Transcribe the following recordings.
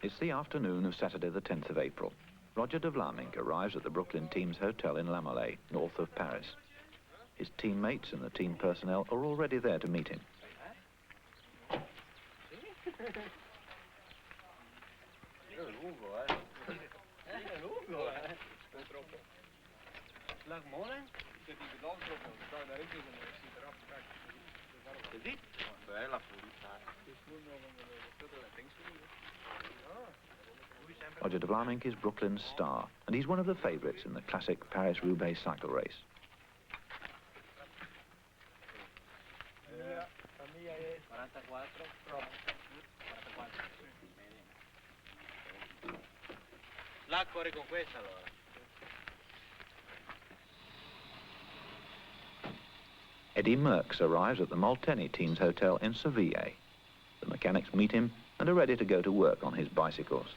It's the afternoon of Saturday the 10th of April. Roger de Vlaminck arrives at the Brooklyn team's hotel in La Mollet, north of Paris. His teammates and the team personnel are already there to meet him. Roger de Vlaminck is Brooklyn's star, and he's one of the favourites in the classic Paris-Roubaix cycle race. Eddy Merckx arrives at the Molteni team's hotel in Seville. The mechanics meet him and are ready to go to work on his bicycles.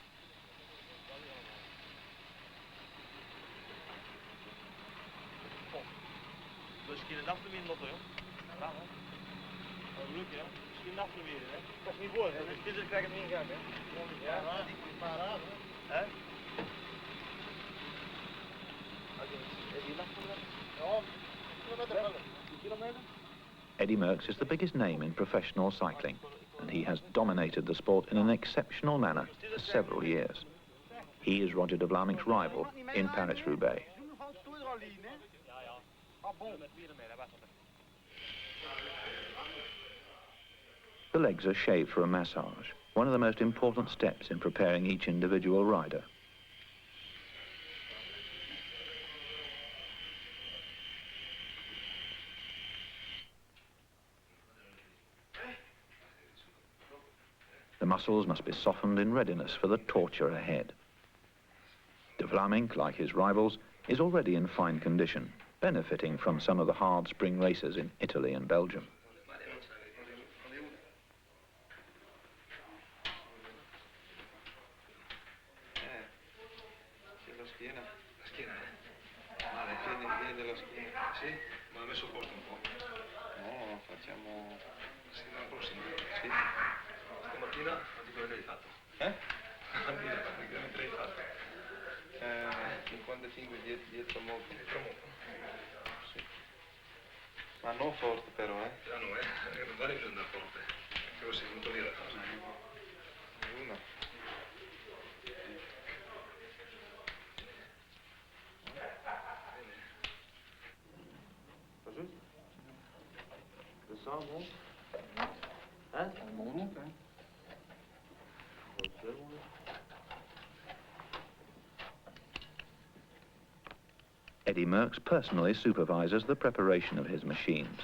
Eddy Merckx is the biggest name in professional cycling, and he has dominated the sport in an exceptional manner for several years. He is Roger de Vlaminck's rival in Paris-Roubaix. The legs are shaved for a massage, one of the most important steps in preparing each individual rider. The muscles must be softened in readiness for the torture ahead. De Vlaminck, like his rivals, is already in fine condition, benefiting from some of the hard spring races in Italy and Belgium. Ma non forte però, eh? Ah no, non vale più andare forte. Però sei venuto lì la cosa. Una. Pas juste? Le sang, bon? Hein? Bon, non, hein? Eddy Merckx personally supervises the preparation of his machines.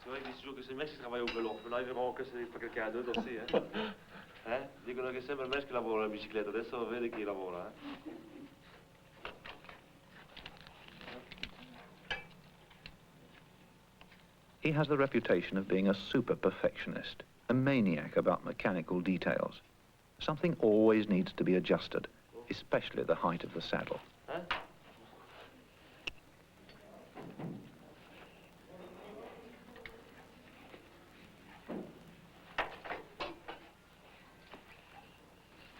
C'est vrai qu'ils disent toujours que c'est le mec qui travaille au vélo. Mais là, ils verront que c'est pas quelqu'un d'autre aussi, hein? Dicono che sempre il mec che lavora la bicicletta. Adesso vede chi lavora, He has the reputation of being a super perfectionist, a maniac about mechanical details. Something always needs to be adjusted, especially the height of the saddle.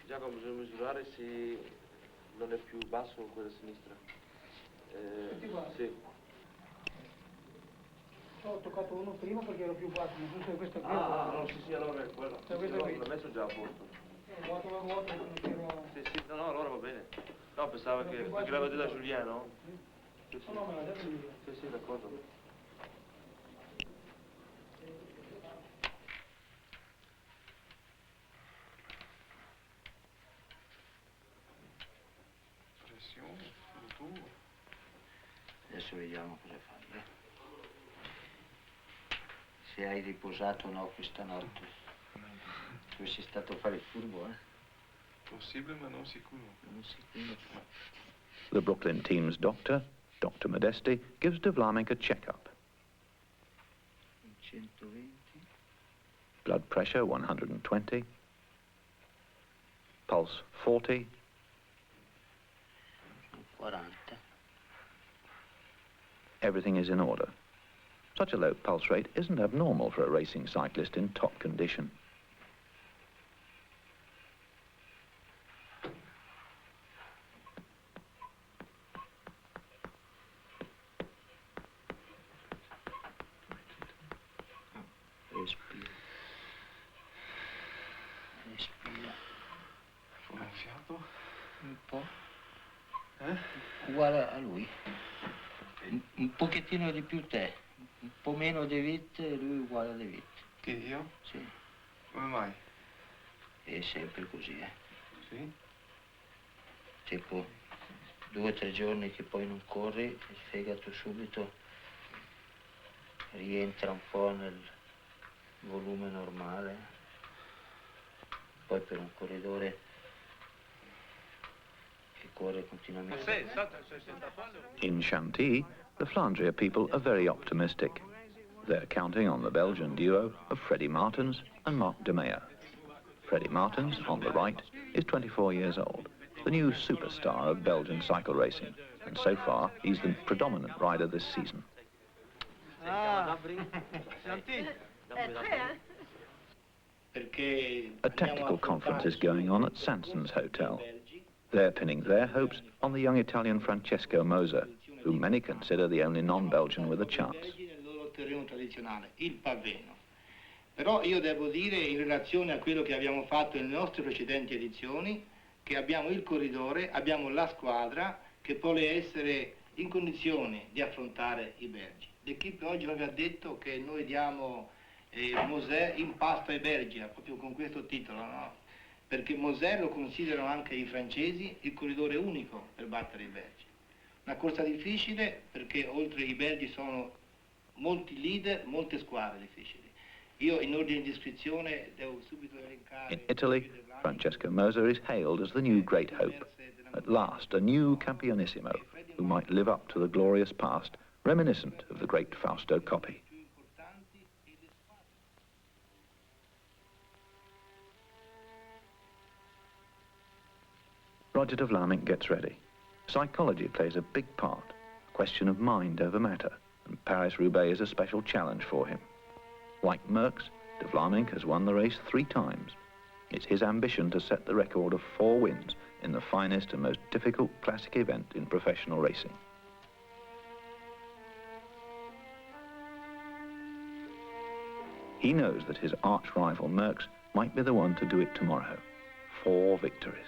Giacomo, bisogna misurare se non è più basso quella sinistra. Sì. Ho toccato uno prima perché ero più basso, ma giusto questo qui. No, sì, allora è quello. L'ho messo già a posto. Vuoto, Sì, no, allora va bene. No, pensavo che... perché l'avevo detto a Giuliano? Sì. No, me l'ha detto lui. Sì, d'accordo. Pressione, tutto. Adesso vediamo cosa fare. Se hai riposato o no questa notte. Tu sei stato a fare il furbo, Possibile ma non sicuro. Non sicuro. The Brooklyn team's doctor, Dr. Modesti, gives de Vlaminck a checkup. 120. Blood pressure 120. Pulse 40. 40. Everything is in order. Such a low pulse rate isn't abnormal for a racing cyclist in top condition. questo? Un po'. Eh? Uguale a lui. Un pochettino di più te. Un po' meno De Witt e lui uguale a De Witt. Che io? Sì. Come mai? È sempre così, Sì? Tipo 2 o 3 giorni che poi non corri, il fegato subito rientra un po' nel volume normale. Poi per un corridore che corre continuamente. In Chantilly, the Flandria people are very optimistic. They're counting on the Belgian duo of Freddie Martens and Marc de Meyer. Freddie Martens, on the right, is 24 years old, the new superstar of Belgian cycle racing, and so far he's the predominant rider this season. A technical conference is going on at Sanson's Hotel. They're pinning their hopes on the young Italian Francesco Moser, whom many consider the only non-Belgian with a chance. Però io devo dire, in relazione a quello che abbiamo fatto nelle nostre precedenti edizioni, che abbiamo il corridore, abbiamo la squadra che vuole essere in condizione di affrontare i belgi. L'equipe oggi aveva detto che noi diamo Moser in pasto ai belgi, proprio con questo titolo, no? Perché Moser lo considerano anche i francesi il corridore unico per battere i belgi. Una corsa difficile perché oltre ai belgi sono molti leader, molte squadre difficili. Io in ordine di iscrizione devo subito elencare... In Italy, Francesco Moser is hailed as the new great hope. At last, a new campionissimo who might live up to the glorious past, reminiscent of the great Fausto Coppi. Roger de Vlaeminck gets ready. Psychology plays a big part, a question of mind over matter, and Paris-Roubaix is a special challenge for him. Like Merckx, de Vlaeminck has won the race 3 times. It's his ambition to set the record of 4 wins in the finest and most difficult classic event in professional racing. He knows that his arch-rival Merckx might be the one to do it tomorrow. 4 victories.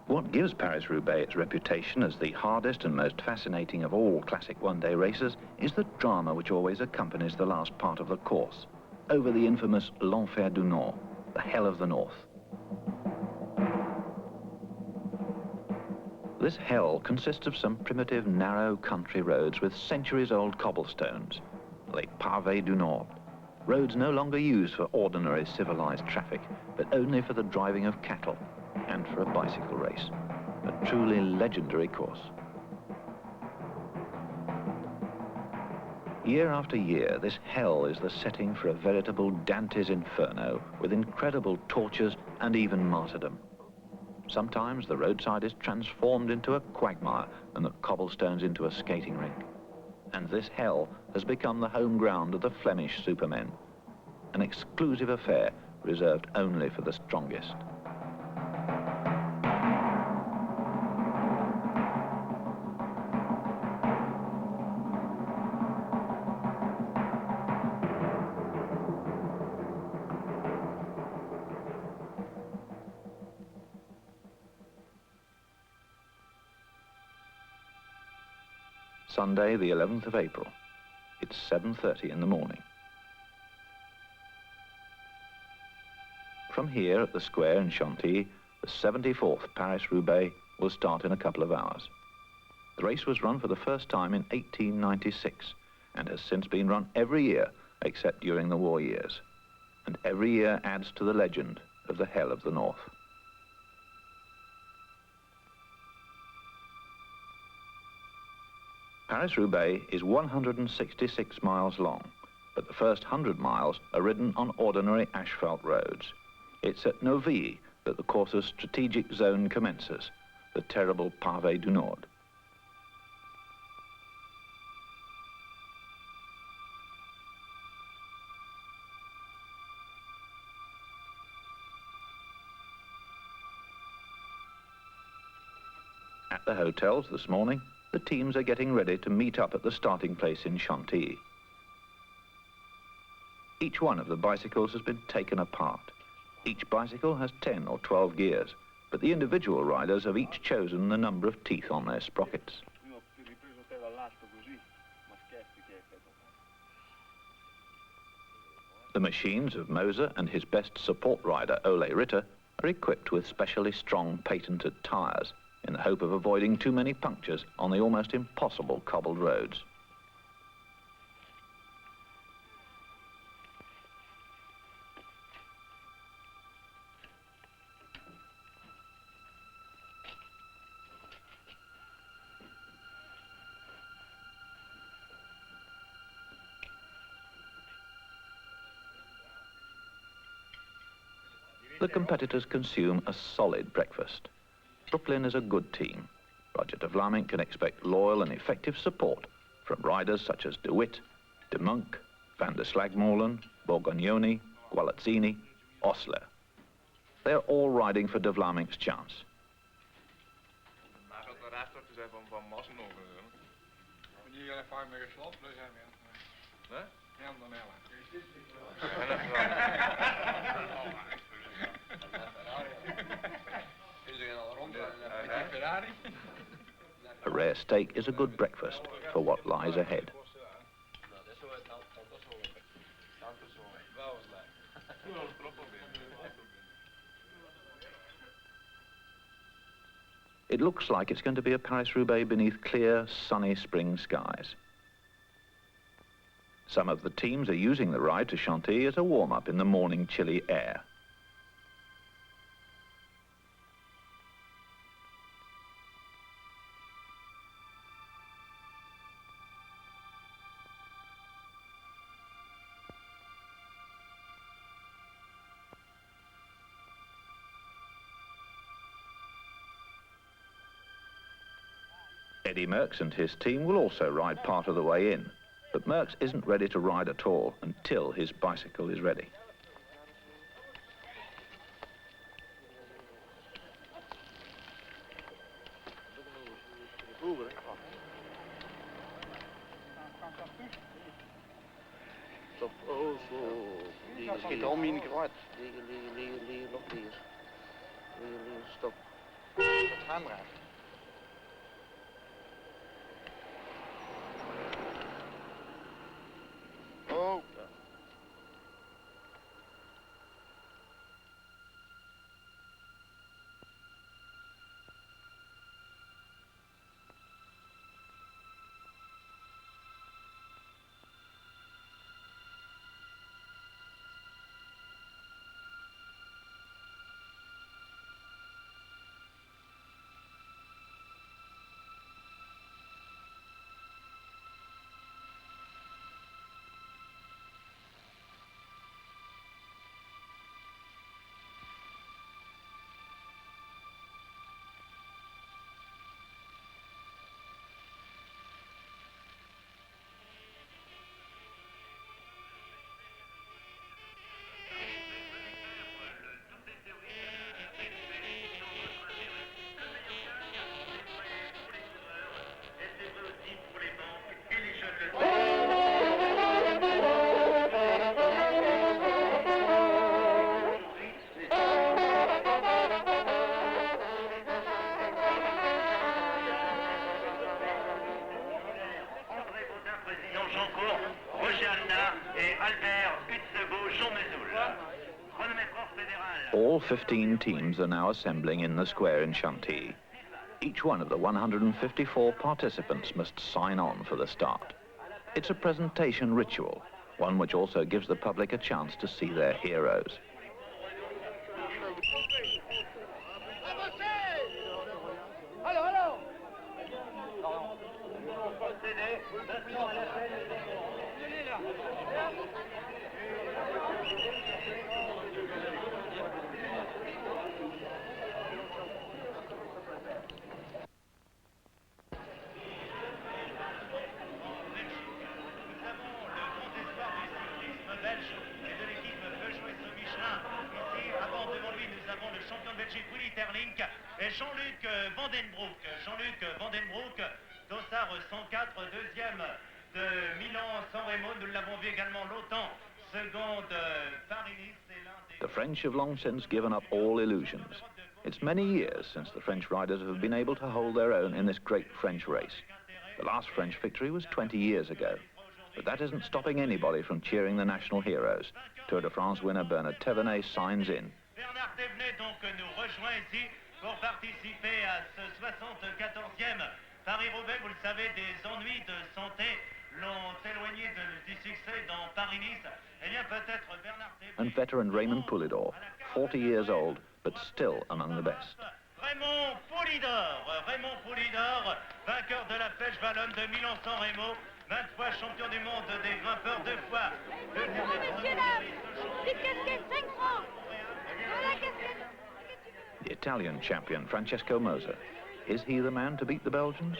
What gives Paris-Roubaix its reputation as the hardest and most fascinating of all classic one-day races is the drama which always accompanies the last part of the course, over the infamous l'Enfer du Nord, the Hell of the North. This hell consists of some primitive, narrow country roads with centuries-old cobblestones, les pavés du Nord, roads no longer used for ordinary civilized traffic, but only for the driving of cattle and for a bicycle race, a truly legendary course. Year after year, this hell is the setting for a veritable Dante's Inferno with incredible tortures and even martyrdom. Sometimes the roadside is transformed into a quagmire and the cobblestones into a skating rink. And this hell has become the home ground of the Flemish supermen, an exclusive affair reserved only for the strongest. Sunday, the 11th of April. It's 7:30 in the morning. From here at the square in Chantilly, the 74th Paris-Roubaix will start in a couple of hours. The race was run for the first time in 1896 and has since been run every year except during the war years. And every year adds to the legend of the Hell of the North. Paris-Roubaix is 166 miles long, but the first 100 miles are ridden on ordinary asphalt roads. It's at Novilly that the course's strategic zone commences, the terrible Pavé du Nord. At the hotels this morning, the teams are getting ready to meet up at the starting place in Chantilly. Each one of the bicycles has been taken apart. Each bicycle has 10 or 12 gears, but the individual riders have each chosen the number of teeth on their sprockets. The machines of Moser and his best support rider, Ole Ritter, are equipped with specially strong patented tyres in the hope of avoiding too many punctures on the almost impossible cobbled roads. The competitors consume a solid breakfast. Brooklyn is a good team. Roger de Vlaming can expect loyal and effective support from riders such as De Witt, De Monk, Van der Slagmolen, Borgognoni, Gualazzini, Osler. They are all riding for de Vlaming's chance. A rare steak is a good breakfast for what lies ahead. It looks like it's going to be a Paris-Roubaix beneath clear, sunny spring skies. Some of the teams are using the ride to Chantilly as a warm-up in the morning chilly air. Eddie Merckx and his team will also ride part of the way in, but Merckx isn't ready to ride at all until his bicycle is ready. All 15 teams are now assembling in the square in Chantilly. Each one of the 154 participants must sign on for the start. It's a presentation ritual, one which also gives the public a chance to see their heroes. Willy Terlink et Jean-Luc Vandenbroek. Jean-Luc Vandenbroek, dossard 104, deuxième de Milan-San Remo. Nous l'avons vu également longtemps, seconde Paris-Nice. The French have long since given up all illusions. It's many years since the French riders have been able to hold their own in this great French race. The last French victory was 20 years ago. But that isn't stopping anybody from cheering the national heroes. Tour de France winner Bernard Thévenet signs in. Bernard Thévenet donc nous rejoint ici pour participer à ce 74e Paris-Roubaix. Vous le savez, des ennuis de santé l'ont éloigné du succès dans Paris-Nice. Eh bien, peut-être Bernard Thévenet... And veteran Raymond Poulidor, 40 years old, but still among the best. Raymond Poulidor, vainqueur de la Flèche Wallonne de Milan-San Remo, 20 fois champion du monde des grimpeurs, 2 fois. The Italian champion Francesco Moser. Is he the man to beat the Belgians?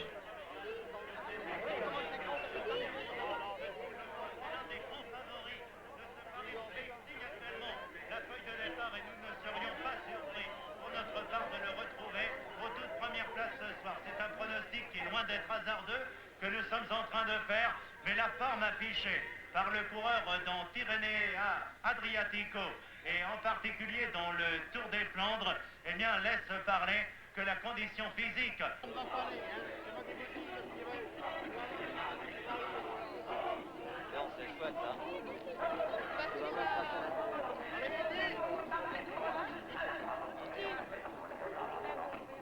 D'être hasardeux que nous sommes en train de faire, mais la forme affichée par le coureur dans Tirrenia Adriatico et en particulier dans le Tour des Flandres, eh bien laisse parler que la condition physique.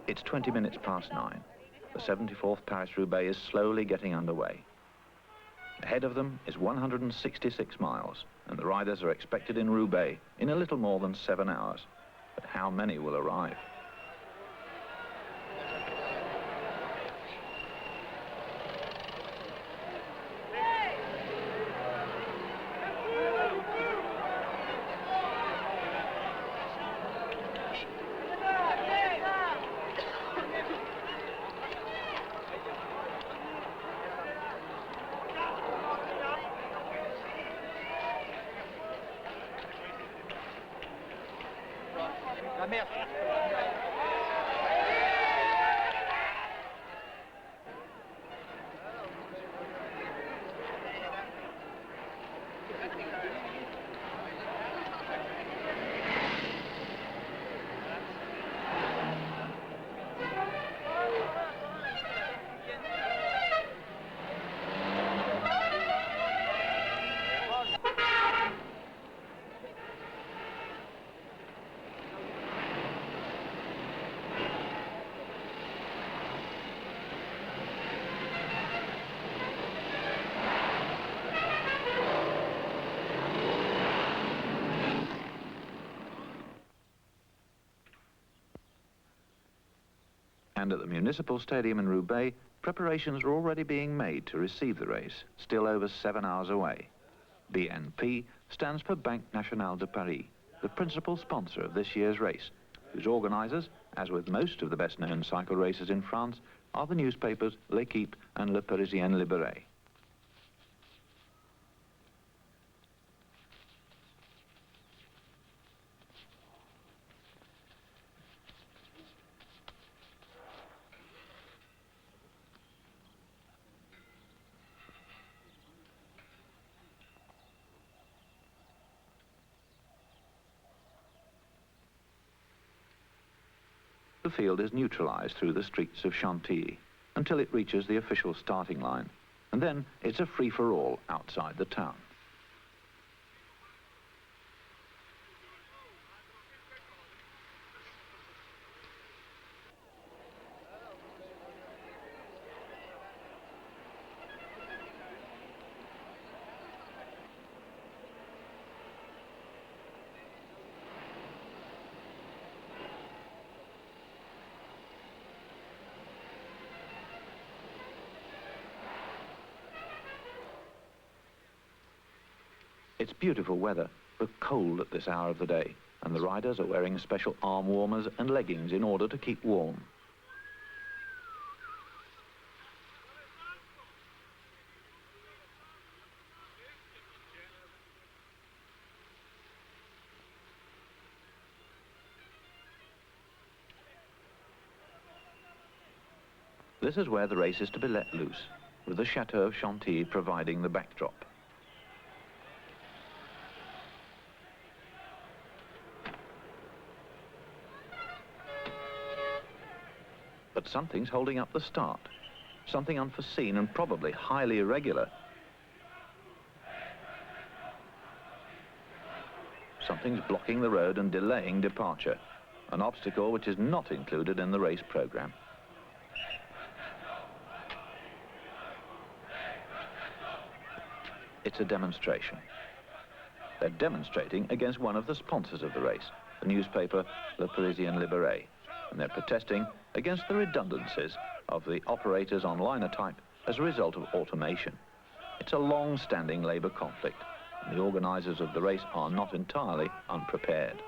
It's 20 minutes past 9. The 74th Paris-Roubaix is slowly getting underway. Ahead of them is 166 miles, and the riders are expected in Roubaix in a little more than 7 hours. But how many will arrive? La merde. And at the Municipal Stadium in Roubaix, preparations are already being made to receive the race, still over 7 hours away. BNP stands for Banque Nationale de Paris, the principal sponsor of this year's race, whose organisers, as with most of the best-known cycle races in France, are the newspapers L'Équipe and Le Parisien Libéré. The field is neutralised through the streets of Chantilly until it reaches the official starting line, and then it's a free-for-all outside the town. It's beautiful weather, but cold at this hour of the day, and the riders are wearing special arm warmers and leggings in order to keep warm. This is where the race is to be let loose, with the Chateau of Chantilly providing the backdrop. But something's holding up the start. Something unforeseen and probably highly irregular. Something's blocking the road and delaying departure. An obstacle which is not included in the race programme. It's a demonstration. They're demonstrating against one of the sponsors of the race, the newspaper Le Parisien Libéré, and they're protesting against the redundancies of the operators on liner type as a result of automation. It's a long-standing labour conflict, and the organisers of the race are not entirely unprepared.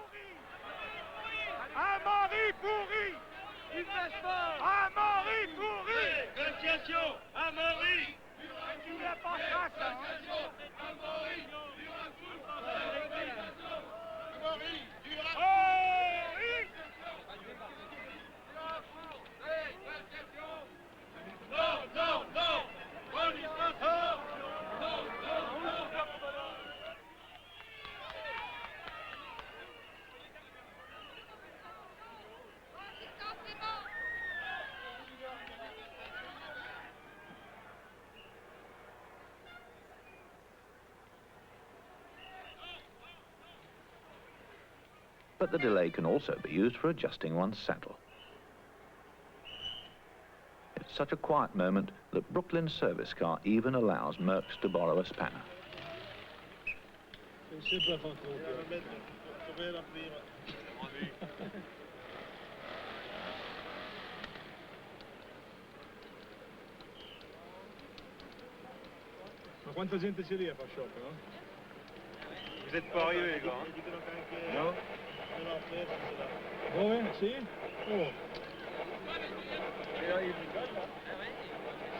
But the delay can also be used for adjusting one's saddle. It's such a quiet moment that Brooklyn's service car even allows Merckx to borrow a spanner. Ma quanta gente c'è lì a far shopping, no? Vous êtes pas arrivés, quoi. No? Dove? Sì? Oh.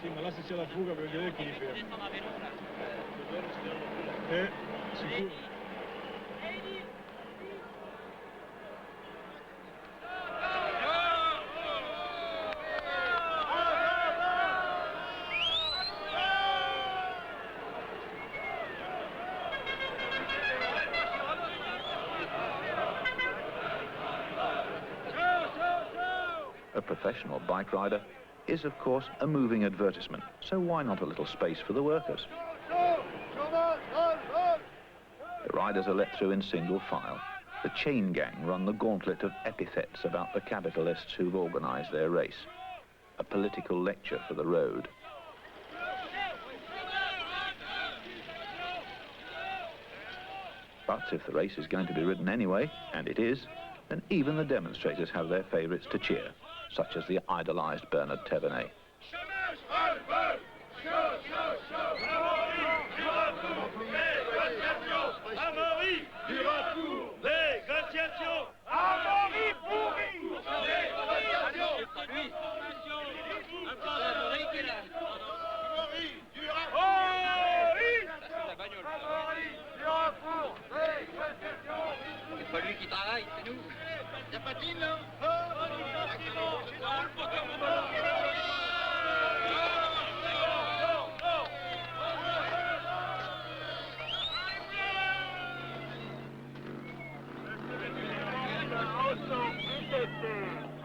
Sì, ma là se c'è la fuga per vedere chi li ferma. Sicuro. A professional bike rider is, of course, a moving advertisement, so why not a little space for the workers? The riders are let through in single file. The chain gang run the gauntlet of epithets about the capitalists who've organised their race. A political lecture for the road. But if the race is going to be ridden anyway, and it is, then even the demonstrators have their favourites to cheer, such as the idolised Bernard Thévenet. C'est pas lui qui travaille, c'est nous. Y'a pas de ligne, là?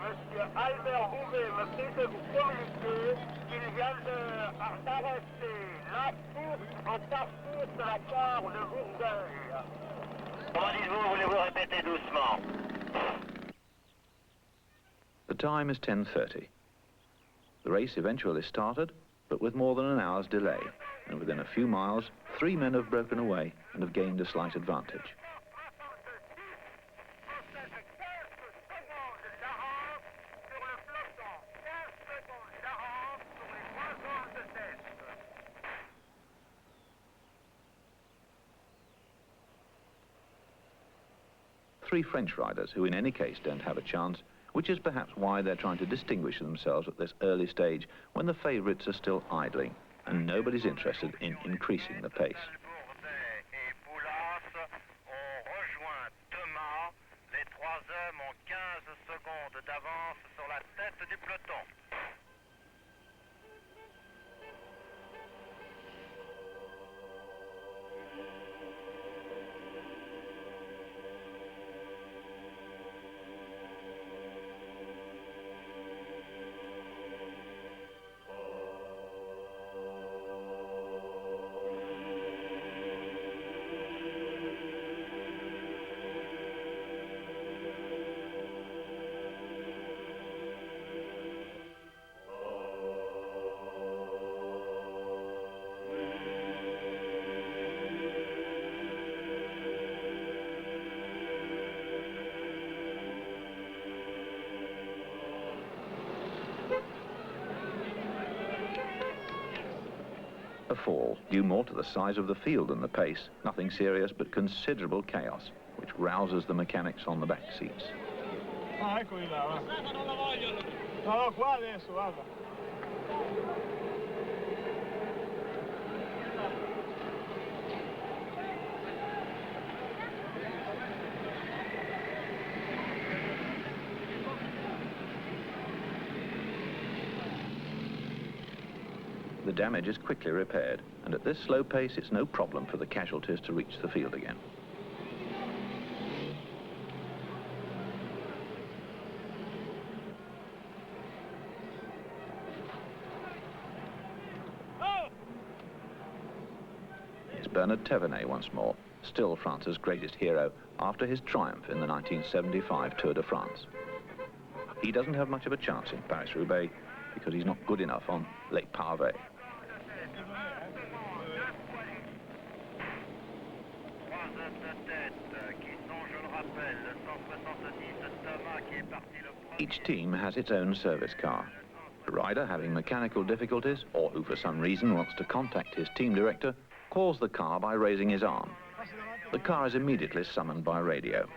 Monsieur Albert Roubaix me prie de vous communiquer qu'il vient d'arrêter la course en parcours de la gare de Roubaix. Comment dites-vous, voulez-vous répéter doucement? The time is 10:30. The race eventually started, but with more than an hour's delay, and within a few miles, 3 men have broken away and have gained a slight advantage. Three French riders who in any case don't have a chance, which is perhaps why they're trying to distinguish themselves at this early stage when the favourites are still idling and nobody's interested in increasing the pace. A fall due more to the size of the field than the pace. Nothing serious, but considerable chaos, which rouses the mechanics on the back seats. Ah, eccoli là, va. No, no, qua adesso, guarda. The damage is quickly repaired, and at this slow pace it's no problem for the casualties to reach the field again. It's Bernard Thévenet once more, still France's greatest hero after his triumph in the 1975 Tour de France. He doesn't have much of a chance in Paris-Roubaix because he's not good enough on Les Pavés. Each team has its own service car. A rider having mechanical difficulties, or who for some reason wants to contact his team director, calls the car by raising his arm. The car is immediately summoned by radio.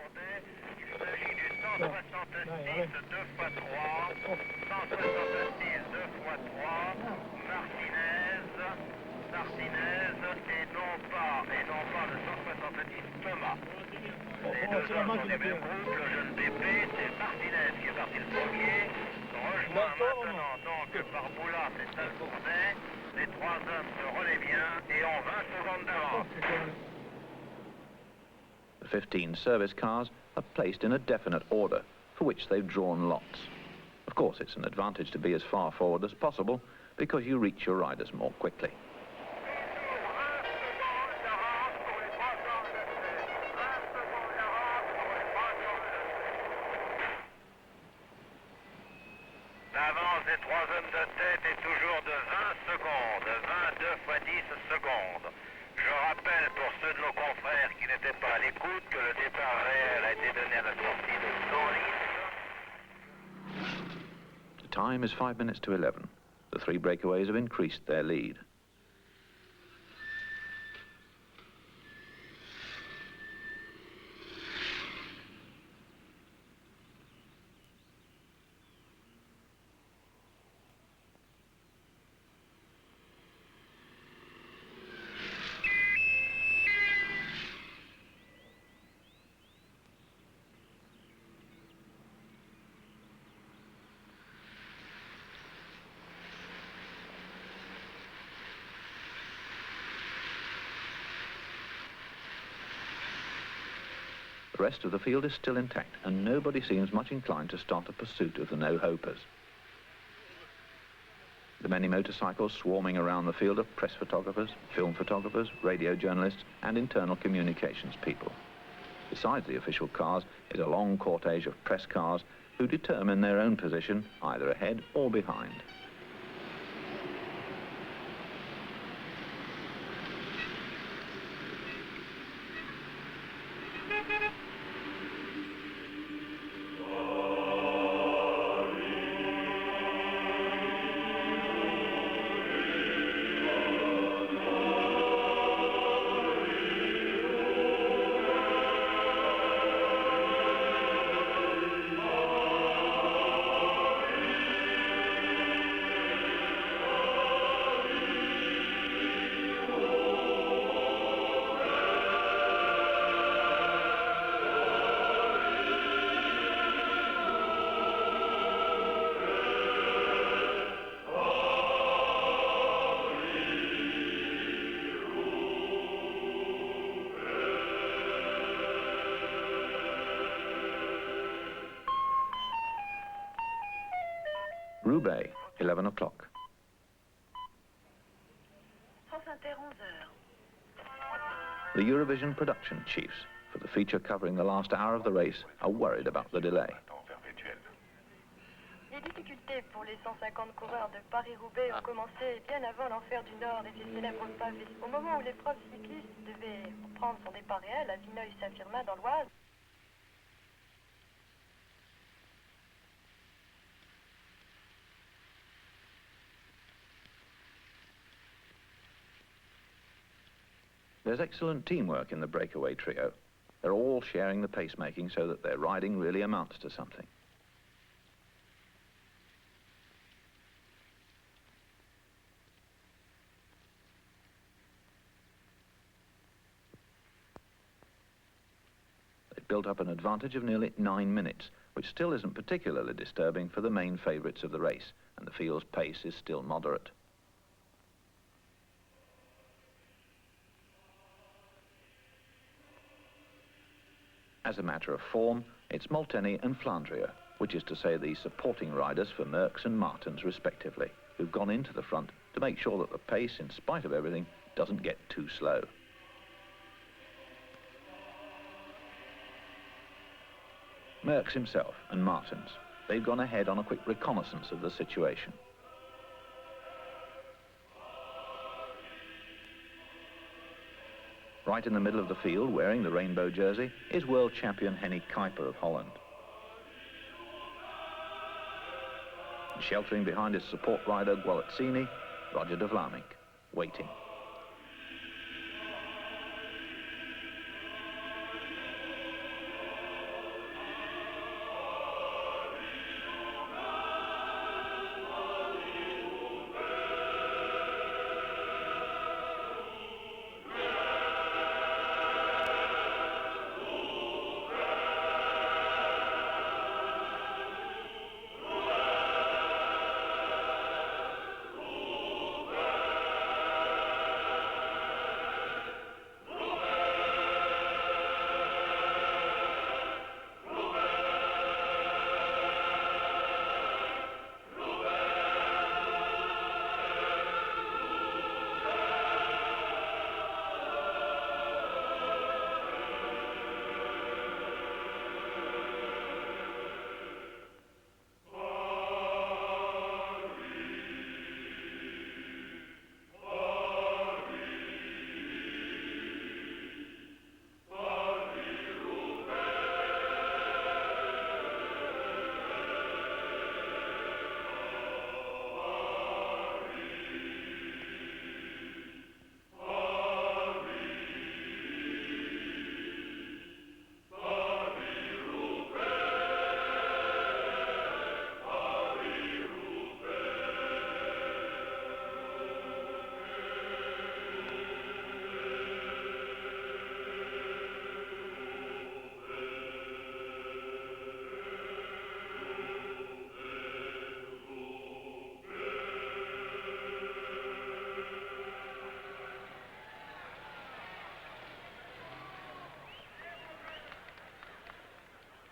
The 15 service cars are placed in a definite order, for which they've drawn lots. Of course, it's an advantage to be as far forward as possible, because you reach your riders more quickly. L'avance des trois hommes de tête est toujours de 20 secondes, 22 fois 10 secondes. Je rappelle pour ceux de nos confrères qui n'étaient pas à l'écoute que le départ réel a été donné à la sortie de Solis. The time is 5 minutes to 11. The three breakaways have increased their lead. The rest of the field is still intact, and nobody seems much inclined to start a pursuit of the no-hopers. The many motorcycles swarming around the field are press photographers, film photographers, radio journalists, and internal communications people. Besides the official cars is a long cortege of press cars who determine their own position, either ahead or behind. Roubaix, 11 o'clock. The Eurovision production chiefs, for the feature covering the last hour of the race, are worried about the delay. Les difficultés pour les 150 coureurs de Paris-Roubaix ont commencé bien avant l'enfer du Nord et ses célèbres pavés. Au moment où l'épreuve cycliste devait prendre son départ réel, à Vineuil s'affirma dans l'Oise. There's excellent teamwork in the breakaway trio. They're all sharing the pacemaking so that their riding really amounts to something. They've built up an advantage of nearly 9 minutes, which still isn't particularly disturbing for the main favourites of the race, and the field's pace is still moderate. As a matter of form, it's Molteni and Flandria, which is to say the supporting riders for Merckx and Martens respectively, who've gone into the front to make sure that the pace, in spite of everything, doesn't get too slow. Merckx himself and Martens, they've gone ahead on a quick reconnaissance of the situation. Right in the middle of the field, wearing the rainbow jersey, is world champion Henny Kuiper of Holland. And sheltering behind his support rider Gualazzini, Roger de Vlaming, waiting.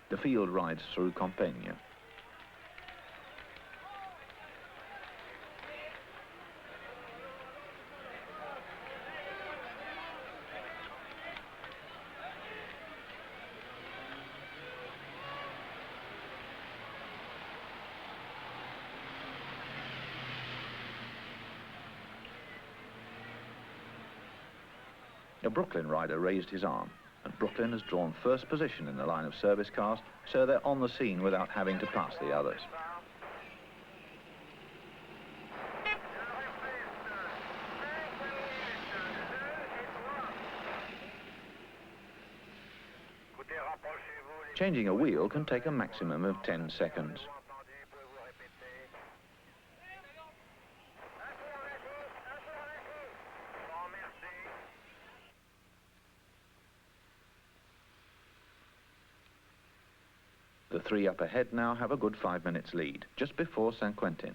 The field rides through Compiègne. A Brooklyn rider raised his arm, and Brooklyn has drawn first position in the line of service cars, so they're on the scene without having to pass the others. Changing a wheel can take a maximum of 10 seconds. The three up ahead now have a good 5 minutes lead, just before Saint-Quentin.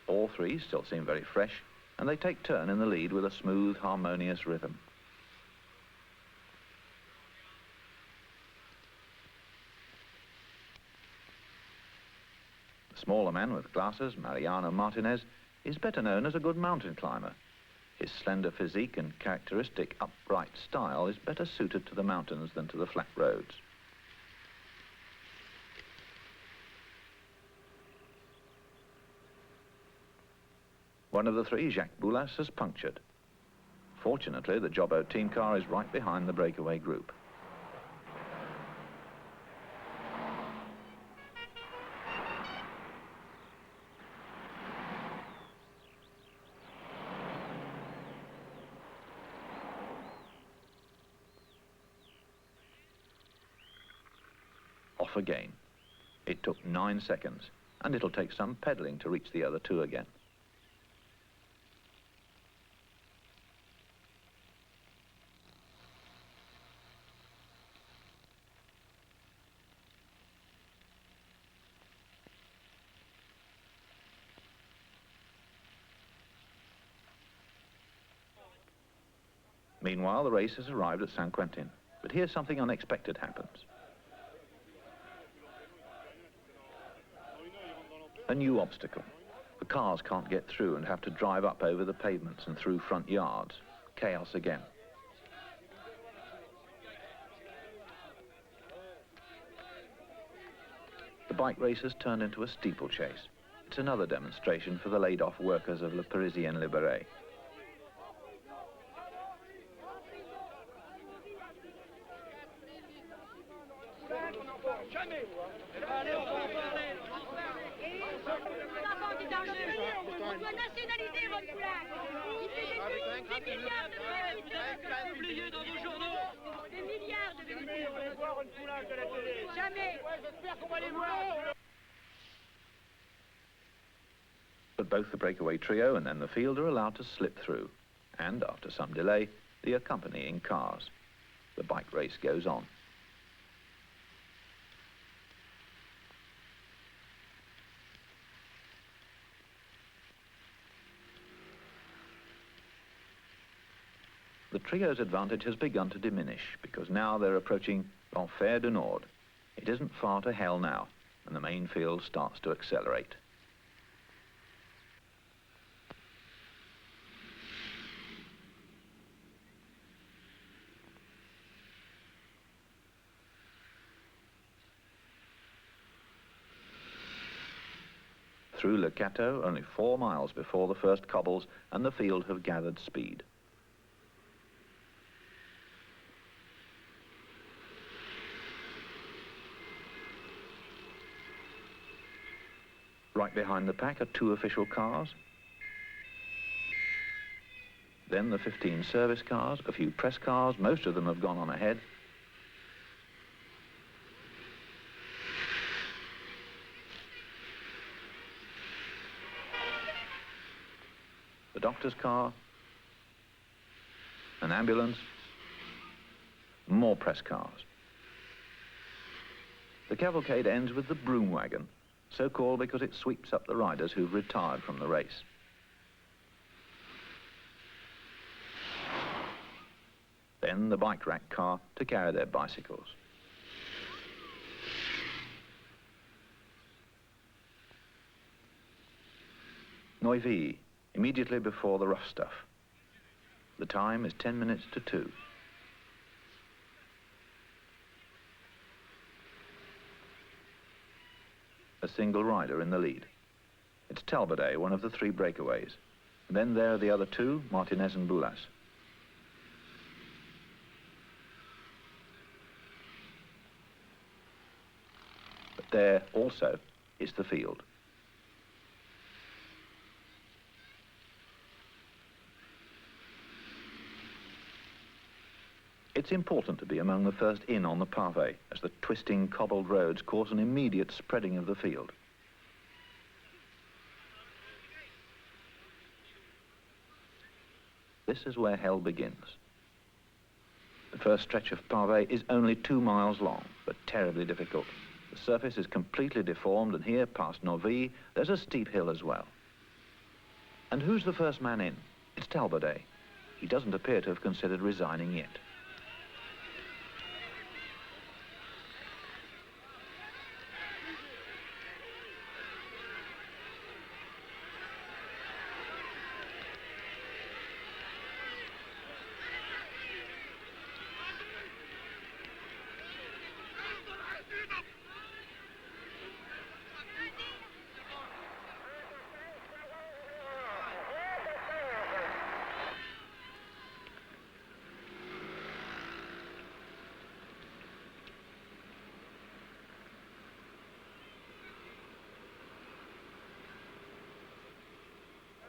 All three still seem very fresh, and they take turn in the lead with a smooth, harmonious rhythm. The smaller man with glasses, Mariano Martinez, is better known as a good mountain climber. His slender physique and characteristic upright style is better suited to the mountains than to the flat roads. One of the three, Jacques Boulas, has punctured. Fortunately, the Jobbo team car is right behind the breakaway group. off again. It took 9 seconds, and it'll take some pedaling to reach the other two again. Meanwhile, the race has arrived at San Quentin, but here something unexpected happens. A new obstacle. The cars can't get through and have to drive up over the pavements and through front yards. Chaos again. The bike race has turned into a steeplechase. It's another demonstration for the laid-off workers of Le Parisien Libéré. But both the breakaway trio and then the field are allowed to slip through. And after some delay, the accompanying cars. The bike race goes on. The trio's advantage has begun to diminish because now they're approaching L'Enfer du Nord. It isn't far to hell now, and the main field starts to accelerate. Through Le Cateau, only 4 miles before the first cobbles, and the field have gathered speed. Right behind the pack are 2 official cars. Then the 15 service cars, a few press cars, most of them have gone on ahead. The doctor's car, an ambulance, more press cars. The cavalcade ends with the broom wagon, so called because it sweeps up the riders who've retired from the race. Then the bike rack car to carry their bicycles. Neuilly, immediately before the rough stuff. The time is 10 minutes to 2. A single rider in the lead. It's Talbot, one of the 3 breakaways. And then there are the other 2, Martinez and Boulas. But there also is the field. It's important to be among the first in on the pavé, as the twisting cobbled roads cause an immediate spreading of the field. This is where hell begins. The first stretch of pavé is only 2 miles long, but terribly difficult. The surface is completely deformed, and here, past Neuilly, there's a steep hill as well. And who's the first man in? It's Talbot. He doesn't appear to have considered resigning yet.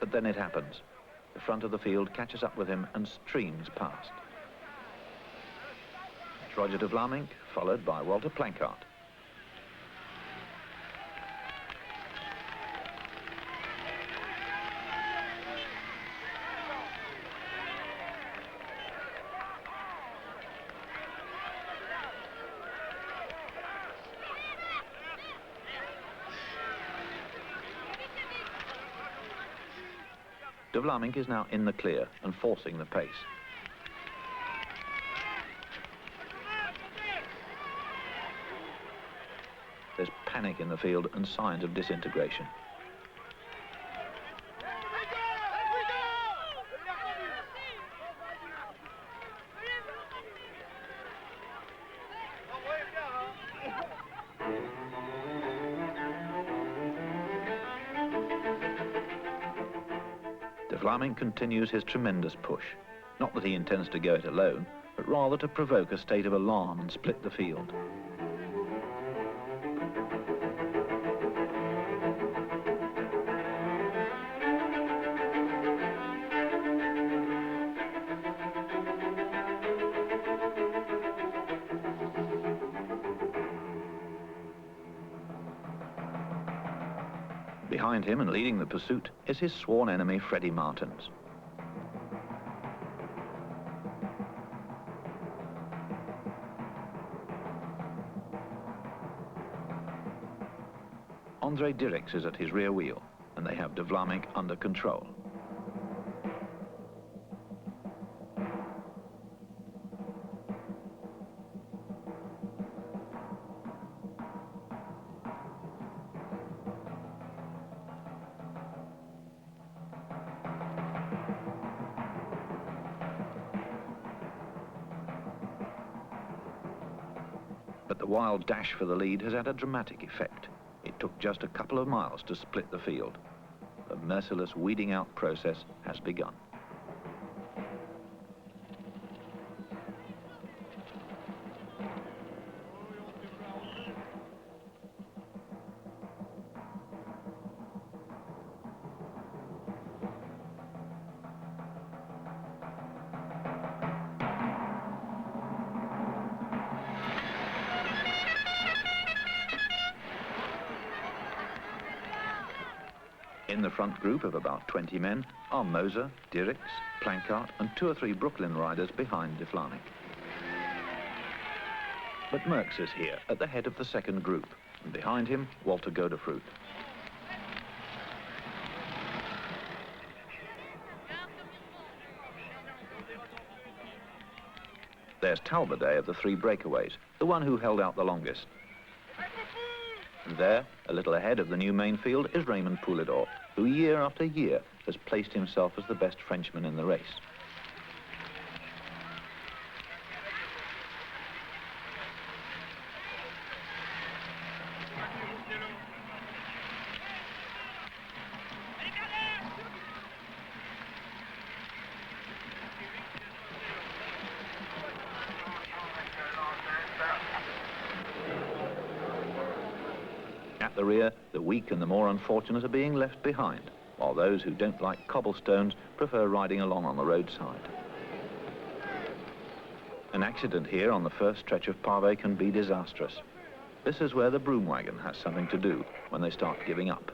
But then it happens. The front of the field catches up with him and streams past. It's Roger de Vlaminck, followed by Walter Planckaert. De Vlaeminck is now in the clear and forcing the pace. There's panic in the field and signs of disintegration. De Vlaeminck continues his tremendous push. Not that he intends to go it alone, but rather to provoke a state of alarm and split the field. Behind him and leading the pursuit is his sworn enemy, Freddie Martens. André Dirks is at his rear wheel, and they have De Vlaeminck under control. But the wild dash for the lead has had a dramatic effect. It took just a couple of miles to split the field. The merciless weeding out process has begun. In the front group of about 20 men are Moser, Dirks, Planckaert and 2 or 3 Brooklyn riders behind De Vlaeminck. But Merckx is here at the head of the second group, and behind him, Walter Godefroot. There's Talbot of the 3 breakaways, the one who held out the longest. And there, a little ahead of the new main field, is Raymond Poulidor, who year after year has placed himself as the best Frenchman in the race. At the rear, the weak and the more unfortunate are being left behind, while those who don't like cobblestones prefer riding along on the roadside. An accident here on the first stretch of pave can be disastrous. This is where the broom wagon has something to do when they start giving up.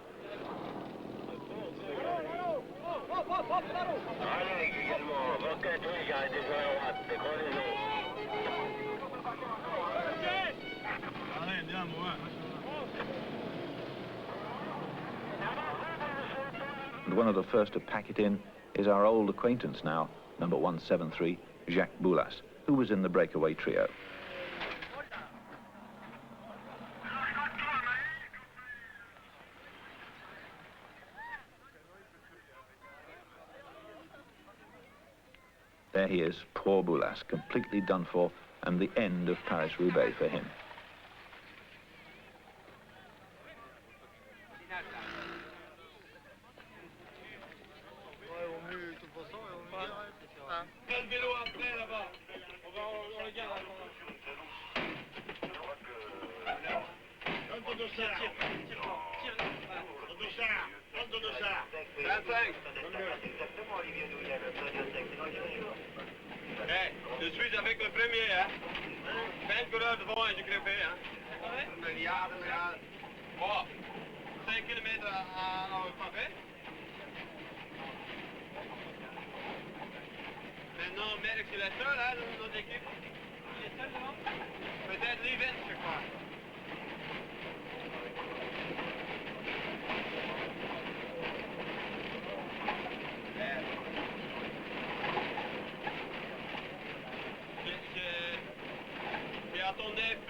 And one of the first to pack it in is our old acquaintance now, number 173, Jacques Boulas, who was in the breakaway trio. There he is, poor Boulas, completely done for, and the end of Paris-Roubaix for him. Je suis avec le premier, hein. 20 coureurs devant et du grippé, hein. Bon, 5 km à pavé. Maintenant, Merckx, il est seul, hein, dans notre équipe. Il est seul devant. Peut-être Liven, je crois.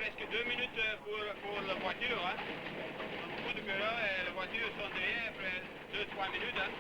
presque 2 minutes pour la voiture. Hein. Beaucoup de coureurs et la voiture sont derrière après 2-3 minutes. Hein.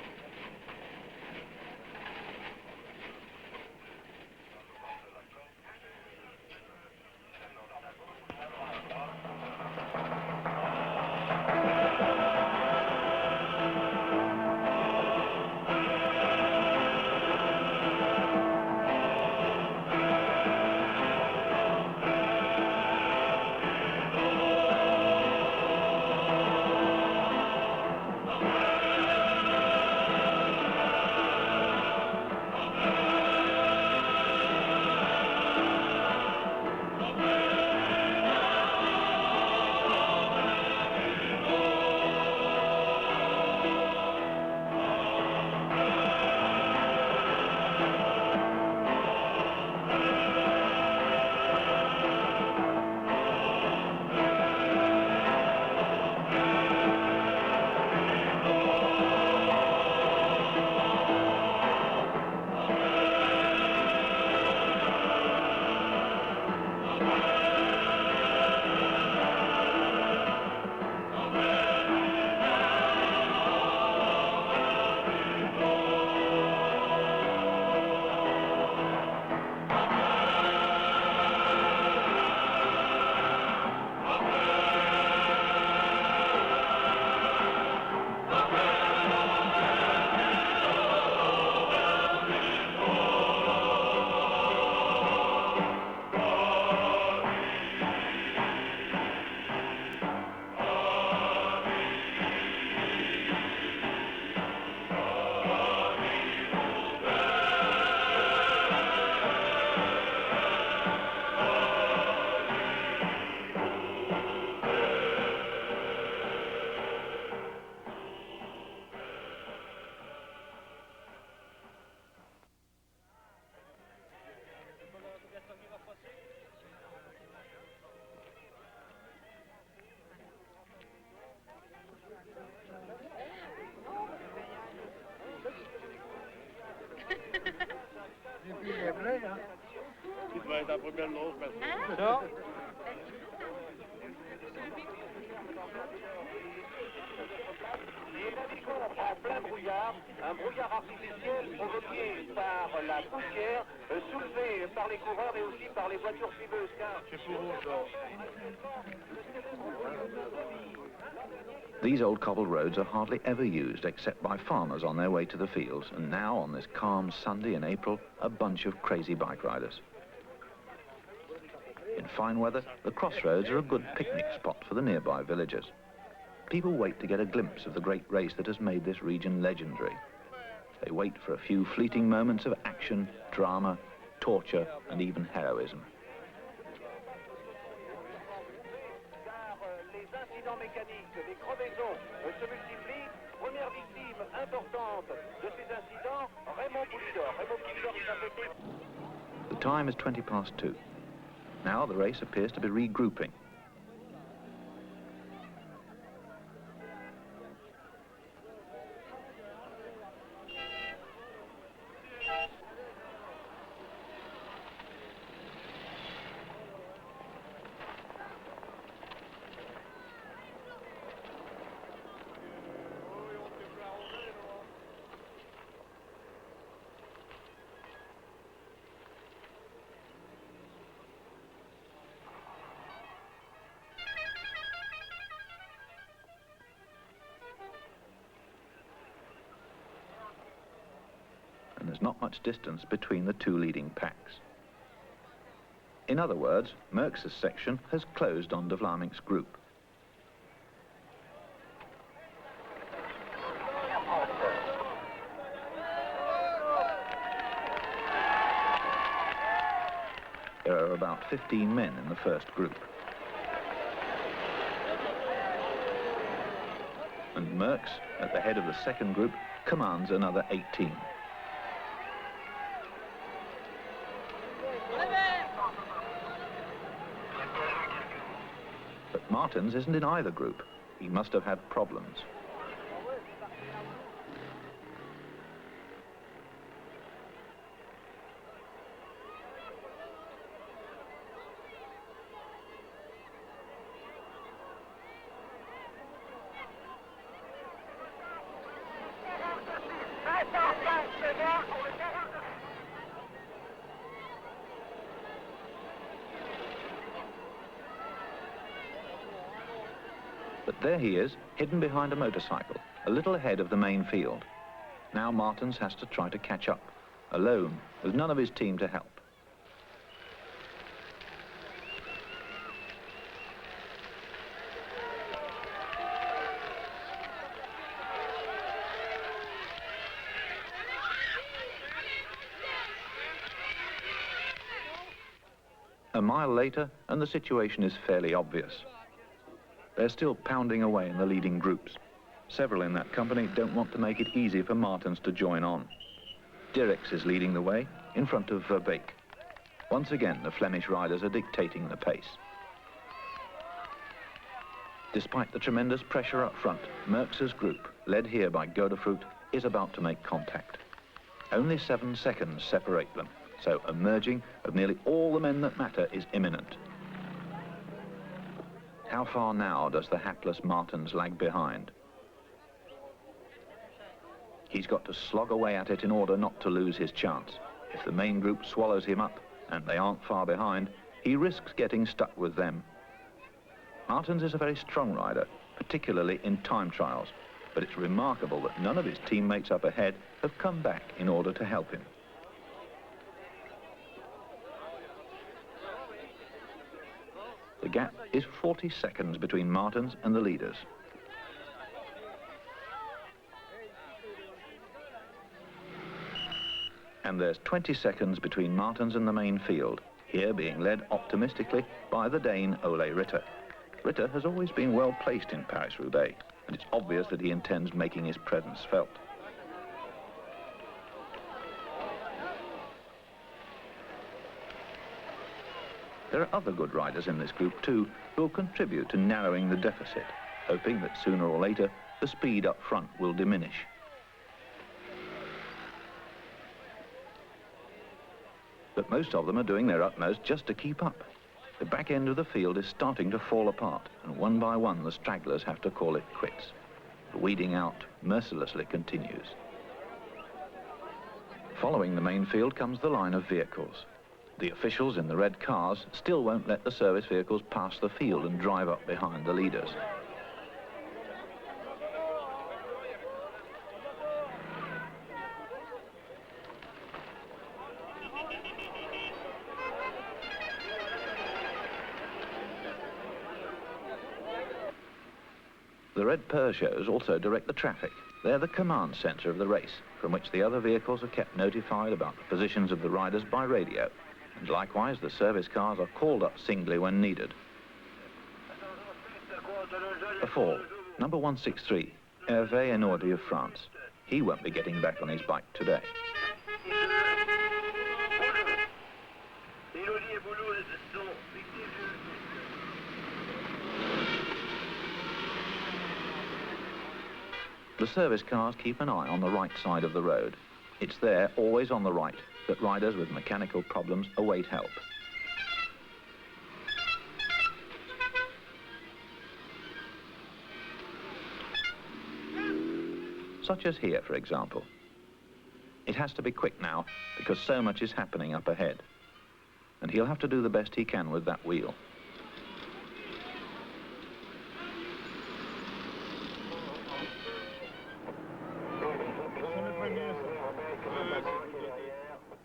Tu dois être la première loge maintenant. Non. Et naviguons en plein brouillard, un brouillard artificiel provoqué par la poussière, soulevée par les coureurs et aussi par les voitures fumeuses. Car... These old cobbled roads are hardly ever used except by farmers on their way to the fields, and now, on this calm Sunday in April, a bunch of crazy bike riders. In fine weather, the crossroads are a good picnic spot for the nearby villagers. People wait to get a glimpse of the great race that has made this region legendary. They wait for a few fleeting moments of action, drama, torture, and even heroism. Les incidents mécaniques, les crevaisons se multiplient. Première victime importante de ces incidents, Raymond Poulidor. Raymond Poulidor est affecté. The time is 2:20. Now the race appears to be regrouping. And there's not much distance between the two leading packs. In other words, Merckx's section has closed on de Vlaming's group. There are about 15 men in the first group. And Merckx, at the head of the second group, commands another 18. But Martens isn't in either group. He must have had problems. There he is, hidden behind a motorcycle, a little ahead of the main field. Now Martens has to try to catch up, alone, with none of his team to help. A mile later, and the situation is fairly obvious. They're still pounding away in the leading groups. Several in that company don't want to make it easy for Martens to join on. Dirks is leading the way, in front of Roubaix. Once again, the Flemish riders are dictating the pace. Despite the tremendous pressure up front, Merckx's group, led here by Godefroot, is about to make contact. Only 7 seconds separate them, so a merging of nearly all the men that matter is imminent. How far now does the hapless Martens lag behind? He's got to slog away at it in order not to lose his chance. If the main group swallows him up, and they aren't far behind, he risks getting stuck with them. Martens is a very strong rider, particularly in time trials, but it's remarkable that none of his teammates up ahead have come back in order to help him. The gap is 40 seconds between Martens and the leaders. And there's 20 seconds between Martens and the main field, here being led optimistically by the Dane Ole Ritter. Ritter has always been well placed in Paris-Roubaix, and it's obvious that he intends making his presence felt. There are other good riders in this group too, who will contribute to narrowing the deficit, hoping that sooner or later the speed up front will diminish. But most of them are doing their utmost just to keep up. The back end of the field is starting to fall apart, and one by one the stragglers have to call it quits. The weeding out mercilessly continues. Following the main field comes the line of vehicles. The officials in the red cars still won't let the service vehicles pass the field and drive up behind the leaders. The red Peugeots also direct the traffic. They're the command centre of the race, from which the other vehicles are kept notified about the positions of the riders by radio. And likewise, the service cars are called up singly when needed. A fall, number 163, Hervé Enordi of France. He won't be getting back on his bike today. The service cars keep an eye on the right side of the road. It's there, always on the right, that riders with mechanical problems await help. Such as here, for example. It has to be quick now, because so much is happening up ahead. And he'll have to do the best he can with that wheel.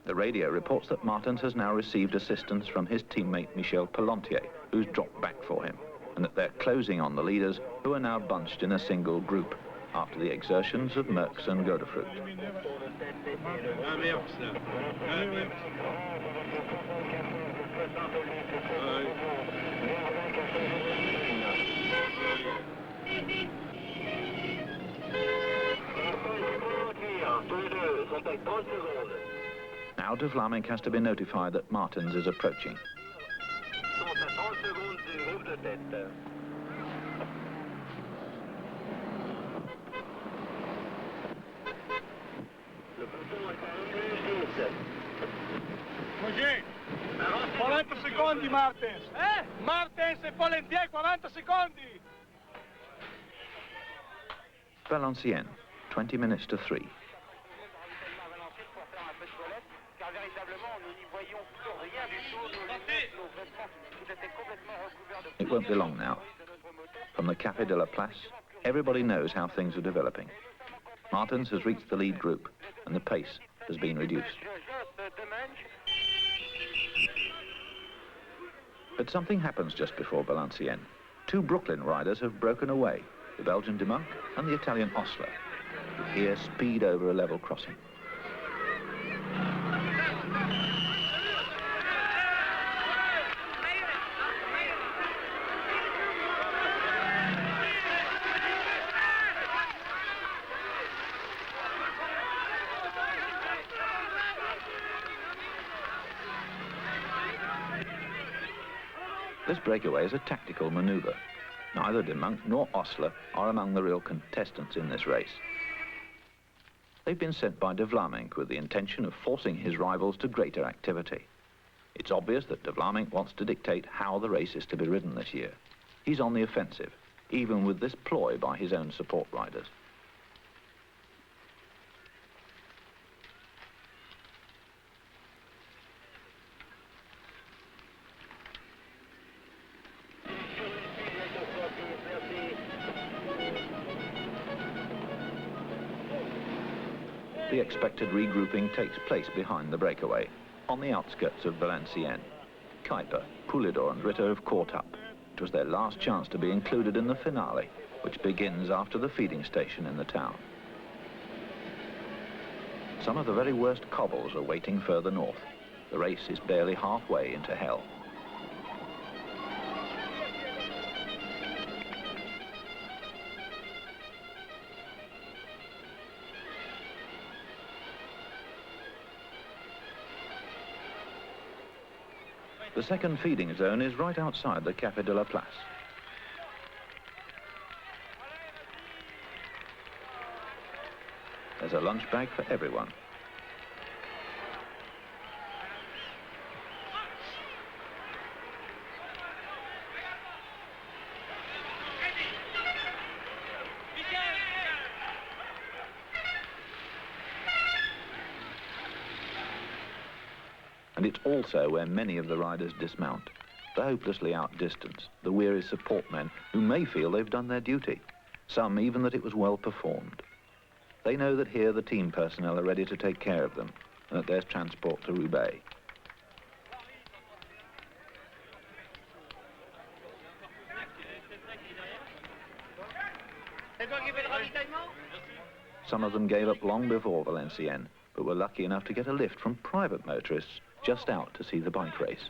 The radio reports that Martens has now received assistance from his teammate Michel Pellantier, who's dropped back for him, and that they're closing on the leaders, who are now bunched in a single group, after the exertions of Merckx and Godefroot. Now de Vlaminck has to be notified that Martens is approaching. Così, 40 secondi Martens. Martens e Pellantier, 40 secondi. Valenciennes, 20 minutes to 3. de toilette, car véritablement, nous n'y voyons plus rien du tout. Nos vêtements, tout étaient complètement recouverts de... It won't be long now. From the Café de la Place, everybody knows how things are developing. Martins has reached the lead group, and the pace has been reduced. But something happens just before Valenciennes. Two Brooklyn riders have broken away, the Belgian De Monk and the Italian Osler, who here speed over a level crossing. This breakaway is a tactical manoeuvre. Neither De Monk nor Osler are among the real contestants in this race. They've been sent by De Vlaeminck with the intention of forcing his rivals to greater activity. It's obvious that De Vlaeminck wants to dictate how the race is to be ridden this year. He's on the offensive, even with this ploy by his own support riders. The expected regrouping takes place behind the breakaway, on the outskirts of Valenciennes. Kuiper, Poulidor and Ritter have caught up. It was their last chance to be included in the finale, which begins after the feeding station in the town. Some of the very worst cobbles are waiting further north. The race is barely halfway into hell. The second feeding zone is right outside the Café de la Place. There's a lunch bag for everyone. And it's also where many of the riders dismount. The hopelessly outdistanced, the weary support men who may feel they've done their duty. Some even that it was well performed. They know that here the team personnel are ready to take care of them and that there's transport to Roubaix. Some of them gave up long before Valenciennes, but were lucky enough to get a lift from private motorists just out to see the bike race.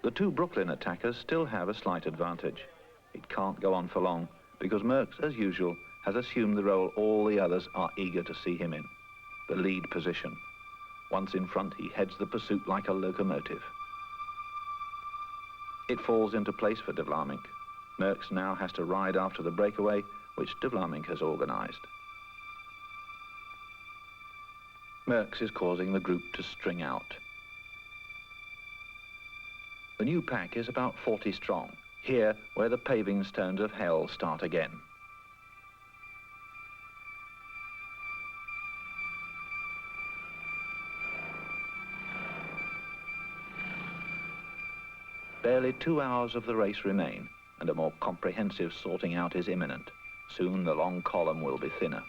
The two Brooklyn attackers still have a slight advantage. It can't go on for long, because Merckx, as usual, has assumed the role all the others are eager to see him in, the lead position. Once in front, he heads the pursuit like a locomotive. It falls into place for De Vlaeminck. Merckx now has to ride after the breakaway, which De Vlaeminck has organised. Merckx is causing the group to string out. The new pack is about 40 strong, here where the paving stones of hell start again. Barely 2 hours of the race remain, and a more comprehensive sorting out is imminent. Soon the long column will be thinner.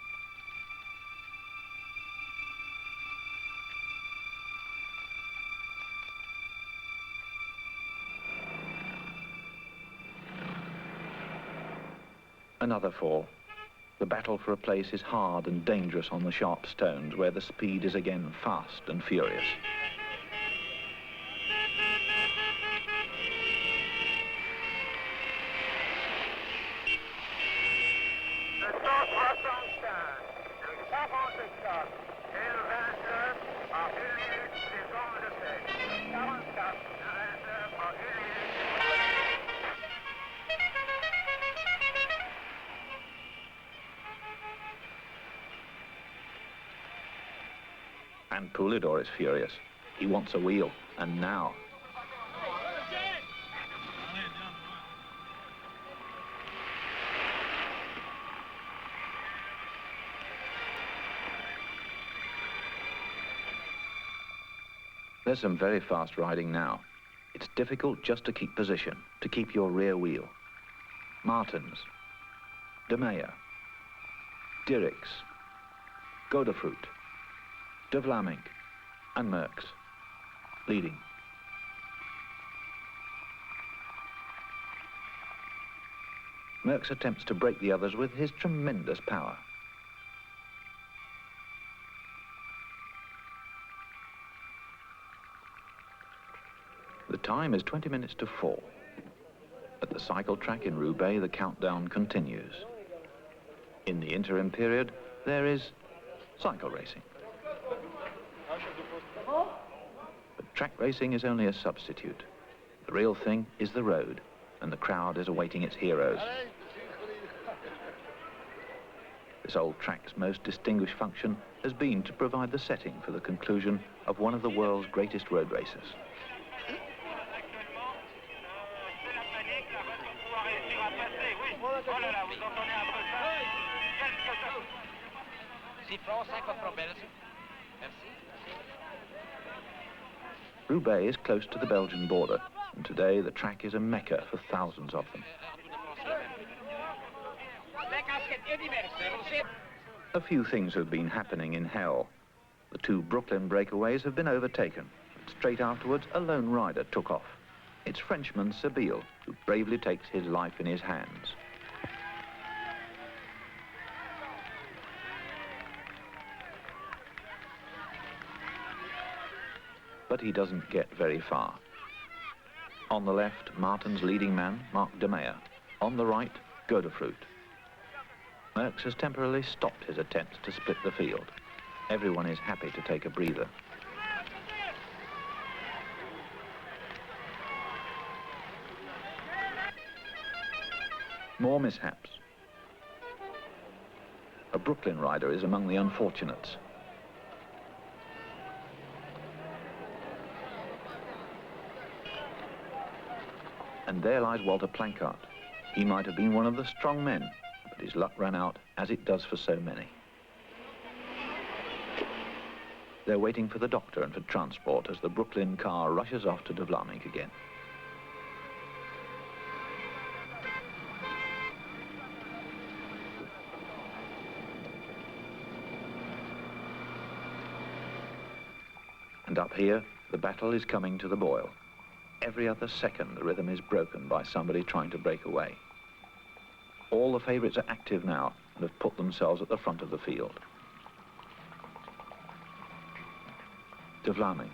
Another fall. The battle for a place is hard and dangerous on the sharp stones, where the speed is again fast and furious. And Poulidor is furious. He wants a wheel, and now. There's some very fast riding now. It's difficult just to keep position, to keep your rear wheel. Martens, De Meyer, Dirks, Godefroot, De Vlaming and Merckx leading. Merckx attempts to break the others with his tremendous power. The time is 20 minutes to 4. At the cycle track in Roubaix, the countdown continues. In the interim period, there is cycle racing. But track racing is only a substitute. The real thing is the road, and the crowd is awaiting its heroes. This old track's most distinguished function has been to provide the setting for the conclusion of one of the world's greatest road races. Roubaix is close to the Belgian border, and today the track is a mecca for thousands of them. A few things have been happening in hell. The two Brooklyn breakaways have been overtaken. Straight afterwards, a lone rider took off. It's Frenchman Sabille, who bravely takes his life in his hands. But he doesn't get very far. On the left, Martin's leading man, Marc De Meyer. On the right, Godefroot. Merckx has temporarily stopped his attempts to split the field. Everyone is happy to take a breather. More mishaps. A Brooklyn rider is among the unfortunates. And there lies Walter Planckaert. He might have been one of the strong men, but his luck ran out, as it does for so many. They're waiting for the doctor and for transport as the Brooklyn car rushes off to De Vlaming again. And up here, the battle is coming to the boil. Every other second, the rhythm is broken by somebody trying to break away. All the favourites are active now and have put themselves at the front of the field. De Vlaming,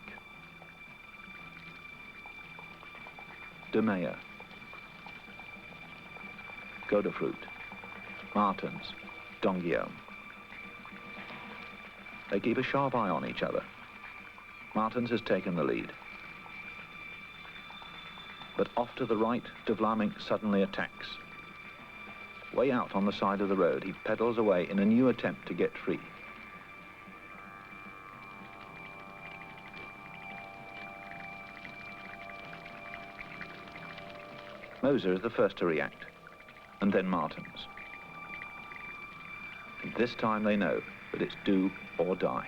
De Meyer, Godefroot, Martens, Don Guillaume. They keep a sharp eye on each other. Martens has taken the lead. But off to the right, De Vlaming suddenly attacks. Way out on the side of the road, he pedals away in a new attempt to get free. Moser is the first to react, and then Martens. And this time they know that it's do or die.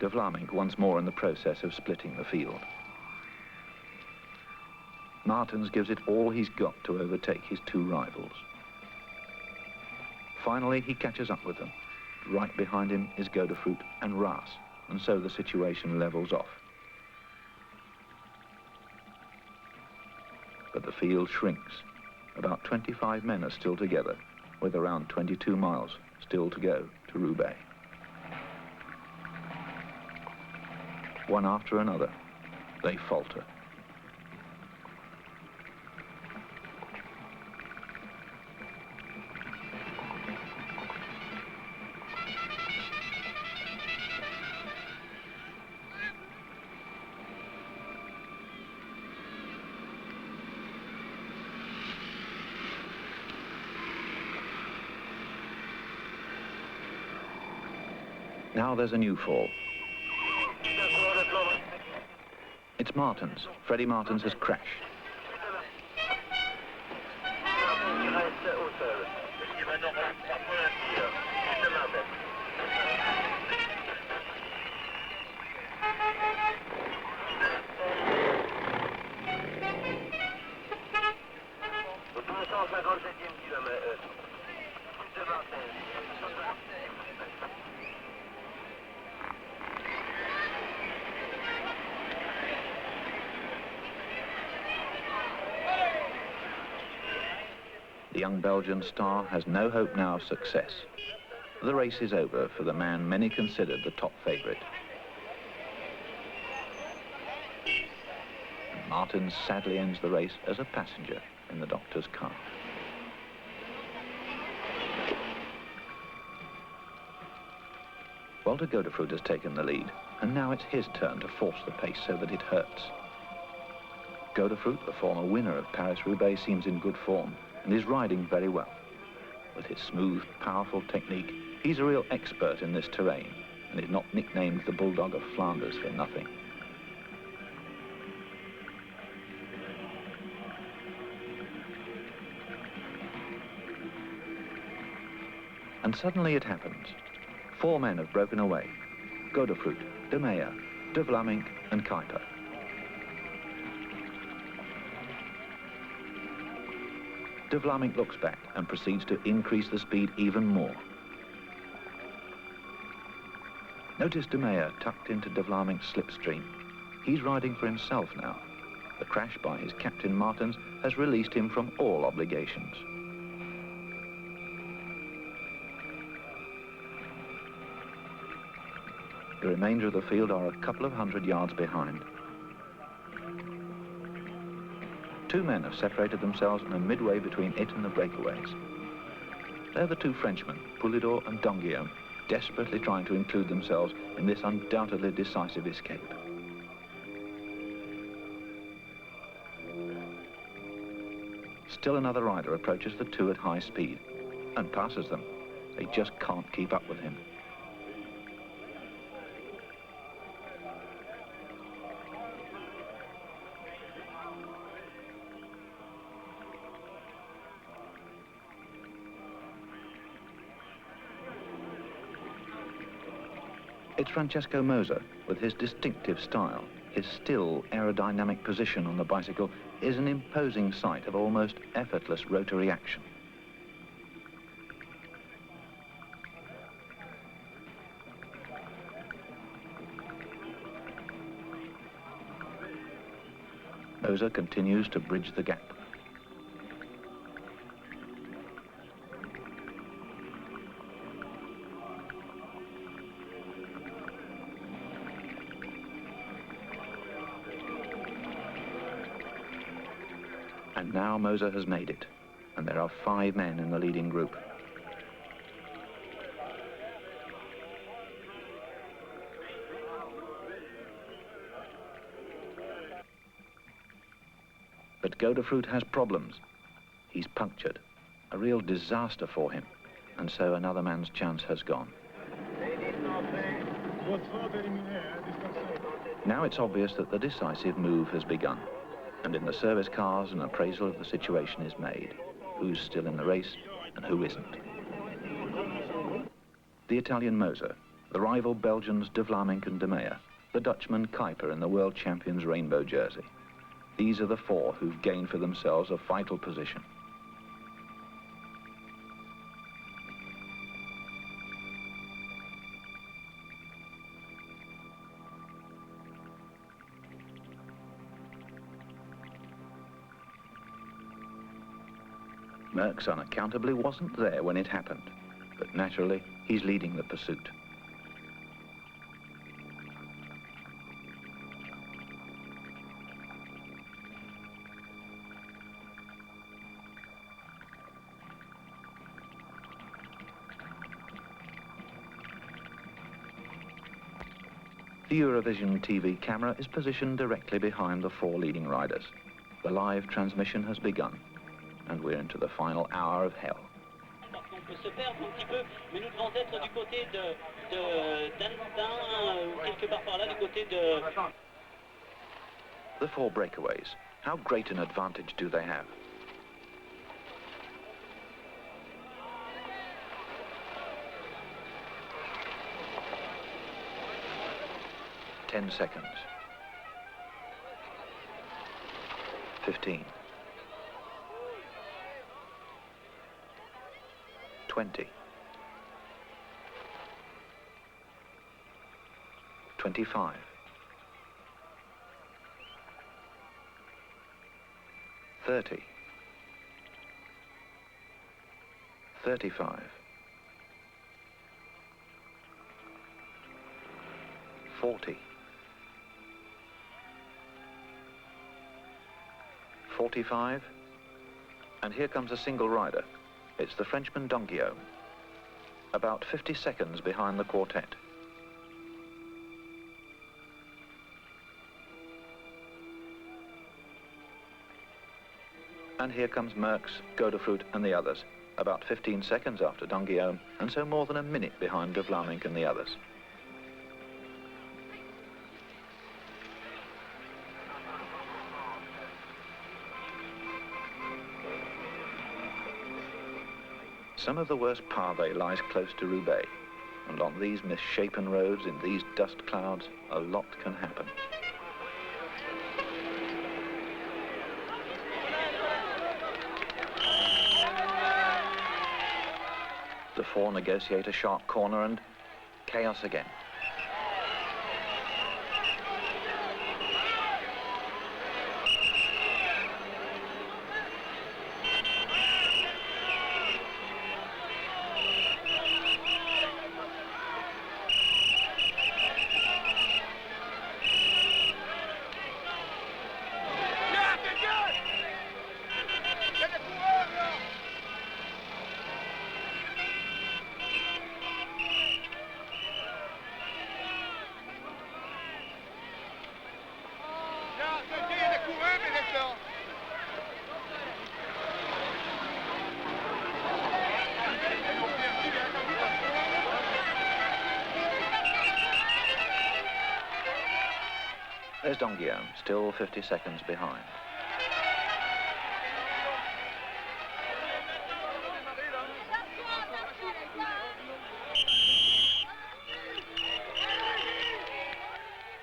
De Vlaming once more in the process of splitting the field. Martens gives it all he's got to overtake his two rivals. Finally, he catches up with them. Right behind him is Godefroot and Ras, and so the situation levels off. But the field shrinks. About 25 men are still together, with around 22 miles still to go to Roubaix. One after another, they falter. Now there's a new fall. It's Martens. Freddie Martens has crashed. The young Belgian star has no hope now of success. The race is over for the man many considered the top favourite. Martins sadly ends the race as a passenger in the doctor's car. Walter Godefroot has taken the lead, and now it's his turn to force the pace so that it hurts. Godefroot, the former winner of Paris-Roubaix, seems in good form and is riding very well. With his smooth, powerful technique, he's a real expert in this terrain and is not nicknamed the Bulldog of Flanders for nothing. And suddenly it happens. 4 men have broken away: Godefroot, De Meyer, De Vlamingh and Kuiper. De Vlamingh looks back and proceeds to increase the speed even more. Notice De Meyer tucked into De Vlamingh's slipstream. He's riding for himself now. The crash by his captain Martins has released him from all obligations. The remainder of the field are a couple of 100 yards behind. 2 men have separated themselves and are midway between it and the breakaways. They're the 2 Frenchmen, Poulidor and Donguillaume, desperately trying to include themselves in this undoubtedly decisive escape. Still another rider approaches the 2 at high speed and passes them. They just can't keep up with him. It's Francesco Moser, with his distinctive style. His still aerodynamic position on the bicycle is an imposing sight of almost effortless rotary action. Moser continues to bridge the gap. And now Moser has made it, and there are 5 men in the leading group. But Godefroot has problems. He's punctured, a real disaster for him, and so another man's chance has gone. Now it's obvious that the decisive move has begun. And in the service cars, an appraisal of the situation is made. Who's still in the race and who isn't. The Italian Moser, the rival Belgians De Vlamingh and De Meyer, the Dutchman Kuiper in the world champion's rainbow jersey. These are the 4 who've gained for themselves a vital position. Merckx unaccountably wasn't there when it happened, but naturally, he's leading the pursuit. The Eurovision TV camera is positioned directly behind the 4 leading riders. The live transmission has begun, and we're into the final hour of hell. Se perdre un petit peu, mais nous devons être du côté d'Antin, quelque part par là, du côté de... The 4 breakaways. How great an advantage do they have? Ten seconds. 15. 20. 25. 30. 35. 40. 45. And here comes a single rider. It's the Frenchman Donguillaume, about 50 seconds behind the quartet. And here comes Merckx, Godefroot and the others, about 15 seconds after Donguillaume, and so more than a minute behind de Vlaeminck and the others. Some of the worst pavé lies close to Roubaix, and on these misshapen roads in these dust clouds, a lot can happen. The four negotiate a sharp corner and chaos again. There's Donguillaume, still 50 seconds behind.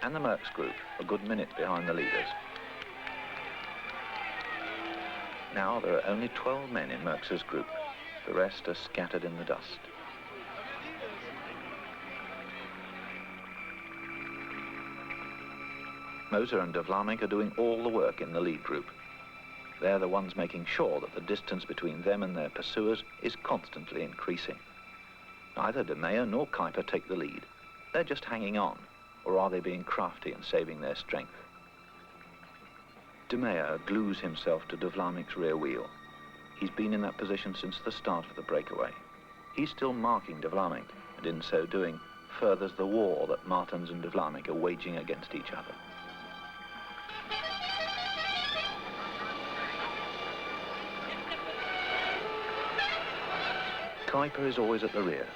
And the Merckx group, a good minute behind the leaders. Now there are only 12 men in Merckx's group. The rest are scattered in the dust. Moser and de Vlaeminck are doing all the work in the lead group. They're the ones making sure that the distance between them and their pursuers is constantly increasing. Neither de Meyer nor Kuiper take the lead. They're just hanging on, or are they being crafty and saving their strength? De Meyer glues himself to de Vlaeminck's rear wheel. He's been in that position since the start of the breakaway. He's still marking de Vlaeminck, and in so doing, furthers the war that Martens and de Vlaeminck are waging against each other. Kuiper is always at the rear.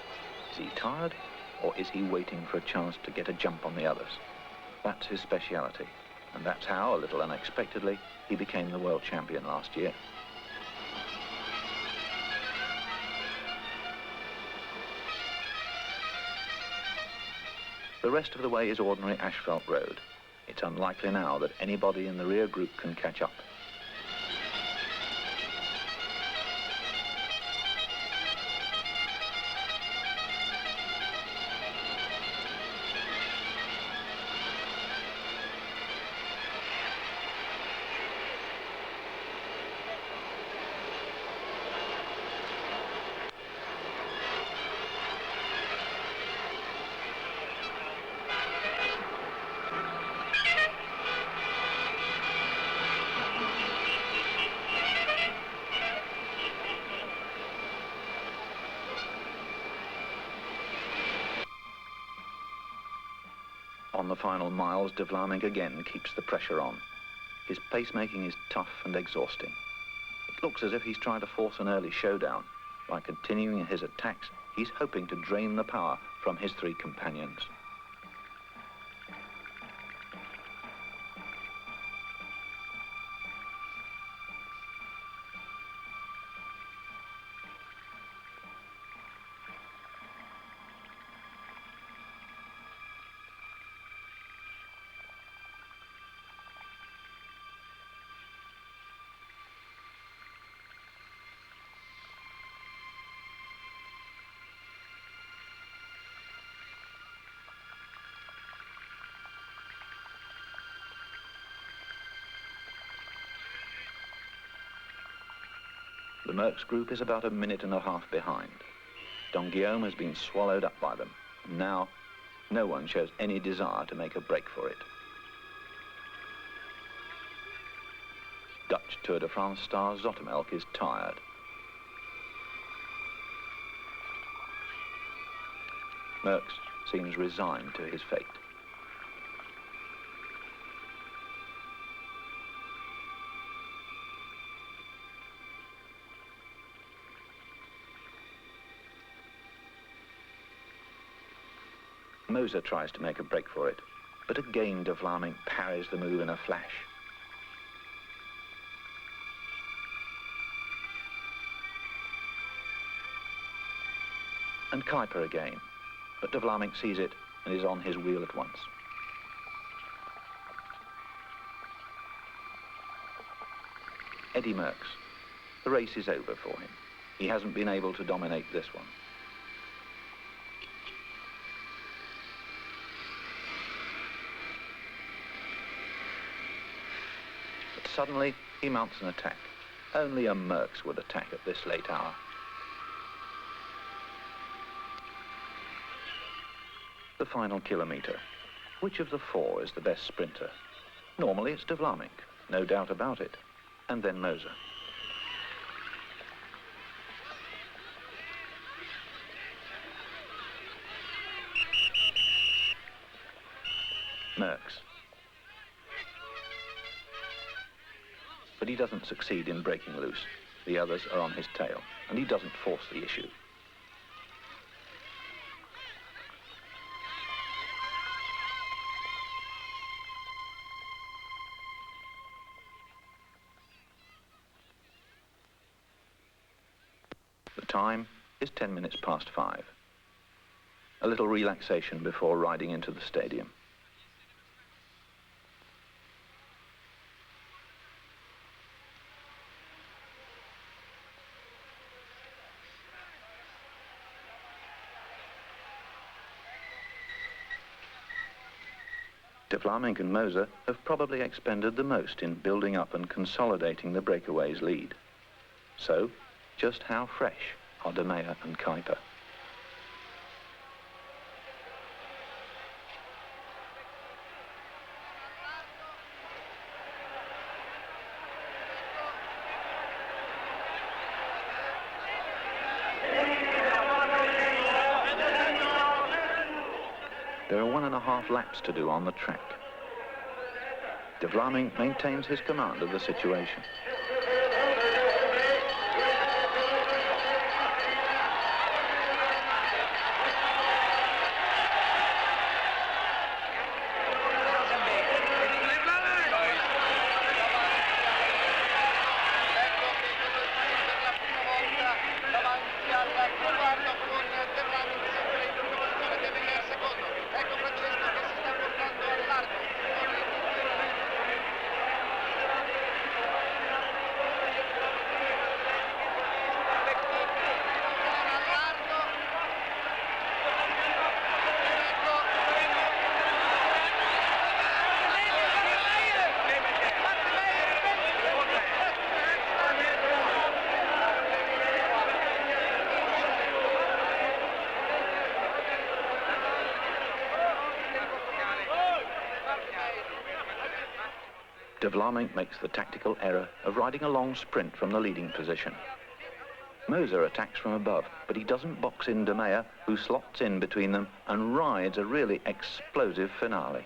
Is he tired, or is he waiting for a chance to get a jump on the others? That's his speciality, and that's how, a little unexpectedly, he became the world champion last year. The rest of the way is ordinary asphalt road. It's unlikely now that anybody in the rear group can catch up. On the final miles, de Vlaeminck again keeps the pressure on. His pacemaking is tough and exhausting. It looks as if he's trying to force an early showdown. By continuing his attacks, he's hoping to drain the power from his three companions. The Merckx group is about a minute and a half behind. Don Guillaume has been swallowed up by them, and now no one shows any desire to make a break for it. Dutch Tour de France star Zoetemelk is tired. Merckx seems resigned to his fate. Moser tries to make a break for it, but again de Vlaeminck parries the move in a flash. And Kuiper again, but de Vlaeminck sees it and is on his wheel at once. Eddy Merckx. The race is over for him. He hasn't been able to dominate this one. But suddenly, he mounts an attack. Only a Merckx would attack at this late hour. The final kilometre. Which of the four is the best sprinter? Normally it's de Vlaeminck, no doubt about it. And then Moser. Merckx. But he doesn't succeed in breaking loose. The others are on his tail, and he doesn't force the issue. The time is 10 minutes past 5. A little relaxation before riding into the stadium. De Vlaeminck and Moser have probably expended the most in building up and consolidating the breakaway's lead. So, just how fresh are De Meyer and Kuiper? There are 1.5 laps to do on the track. De Vlaeminck maintains his command of the situation. De Vlaeminck makes the tactical error of riding a long sprint from the leading position. Moser attacks from above, but he doesn't box in De Meyer, who slots in between them and rides a really explosive finale.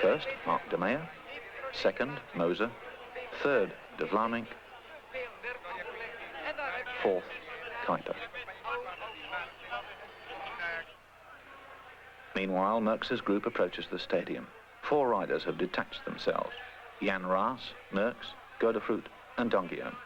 First, Mark De Meyer. Second, Moser. Third, De Vlaeminck. Fourth, Kuiper. Meanwhile, Merckx's group approaches the stadium. 4 riders have detached themselves. Jan Raas, Merckx, Godefroot and Don Guillaume.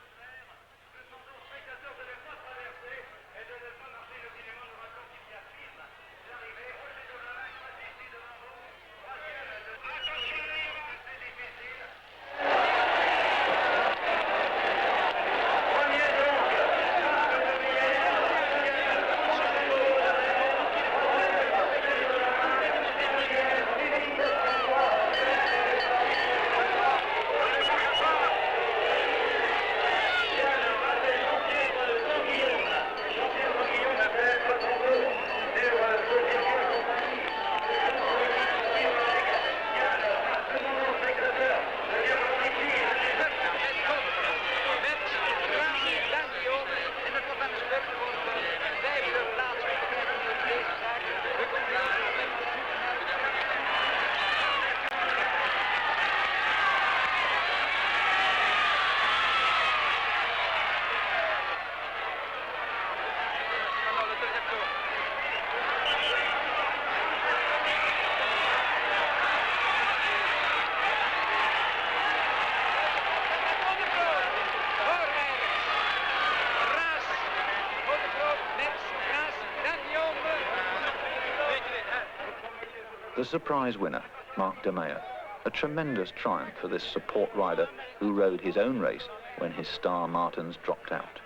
The surprise winner, Marc de Meyer, a tremendous triumph for this support rider who rode his own race when his star Martens dropped out.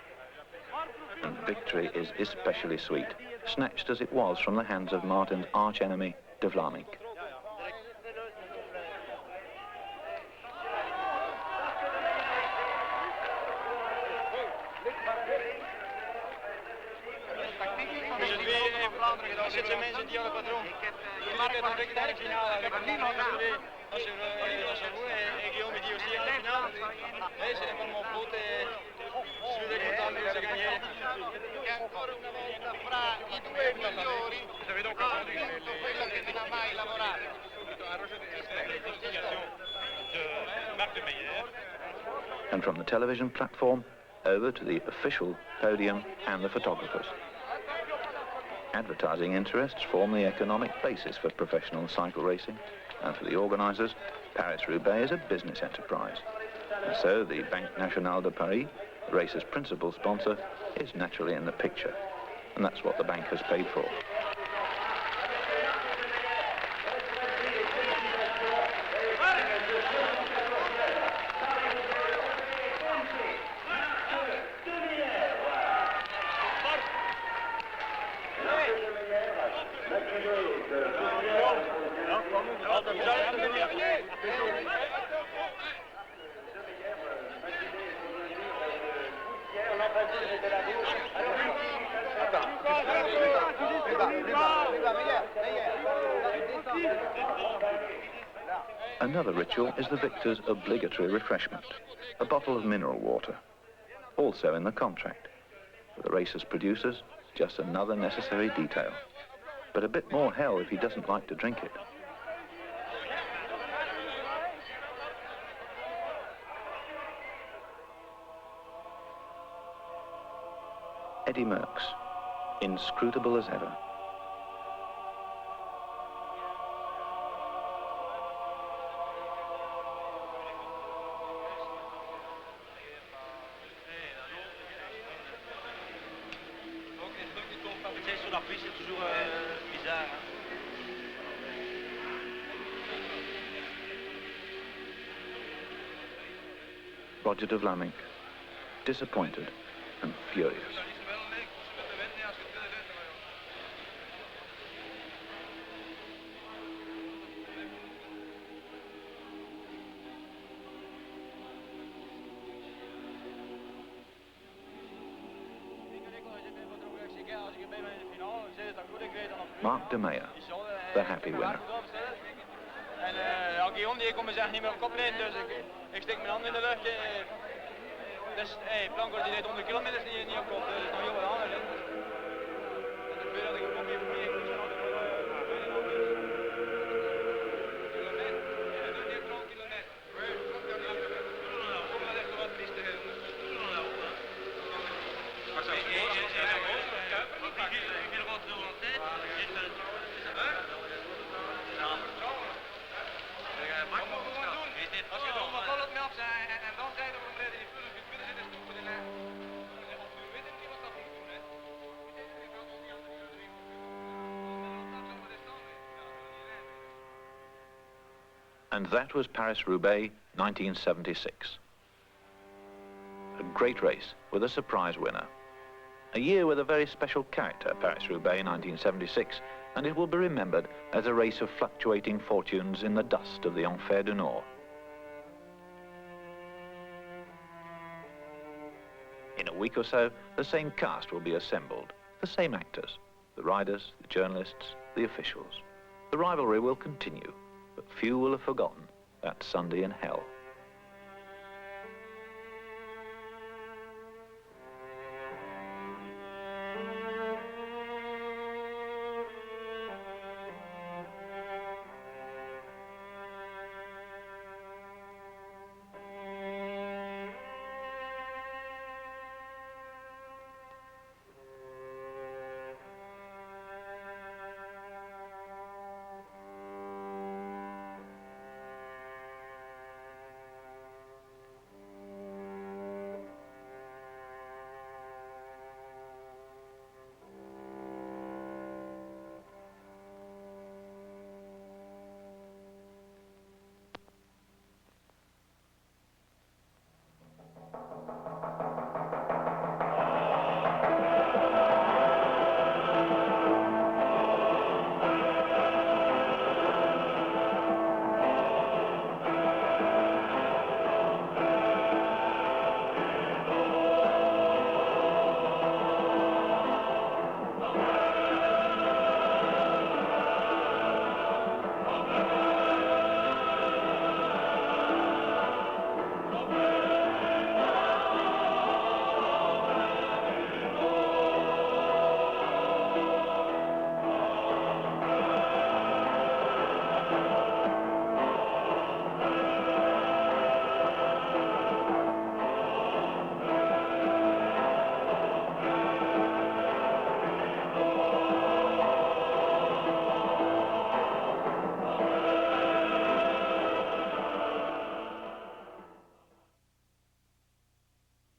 And victory is especially sweet, snatched as it was from the hands of Martin's arch-enemy, de Vlaminck. Zit zijn mensen die hadden patroon. Je maakt het een derde finale. Ik heb niemand als je wonen en Guillaume die aussi en finale. Nee, c'est vraiment beau et je suis content de les gagner. Che ancora una volta fra i due migliori ha tutto quello che non ha mai lavorato. And from the television platform over to the official podium and the photographers. Advertising interests form the economic basis for professional cycle racing, and for the organisers, Paris-Roubaix is a business enterprise. And so the Banque Nationale de Paris, the race's principal sponsor, is naturally in the picture, and that's what the bank has paid for. Another ritual is the victor's obligatory refreshment, a bottle of mineral water, also in the contract. For the racer's producers, just another necessary detail, but a bit more hell if he doesn't like to drink it. Eddy Merckx, inscrutable as ever. Roger de Vlaminck, disappointed and furious. Marc de Meyer, the happy winner. En Guillaume die kon me zeggen niet meer op kop rijden, dus ik steek mijn hand in de lucht. Dus Blanco die rijdt 100 kilometer niet op kop, dus het is nog heel wat anders. En de beurt dat ik op mee And that was Paris-Roubaix 1976. A great race with a surprise winner. A year with a very special character, Paris-Roubaix 1976, and it will be remembered as a race of fluctuating fortunes in the dust of the Enfer du Nord. In a week or so, the same cast will be assembled, the same actors, the riders, the journalists, the officials. The rivalry will continue, but few will have forgotten that Sunday in hell.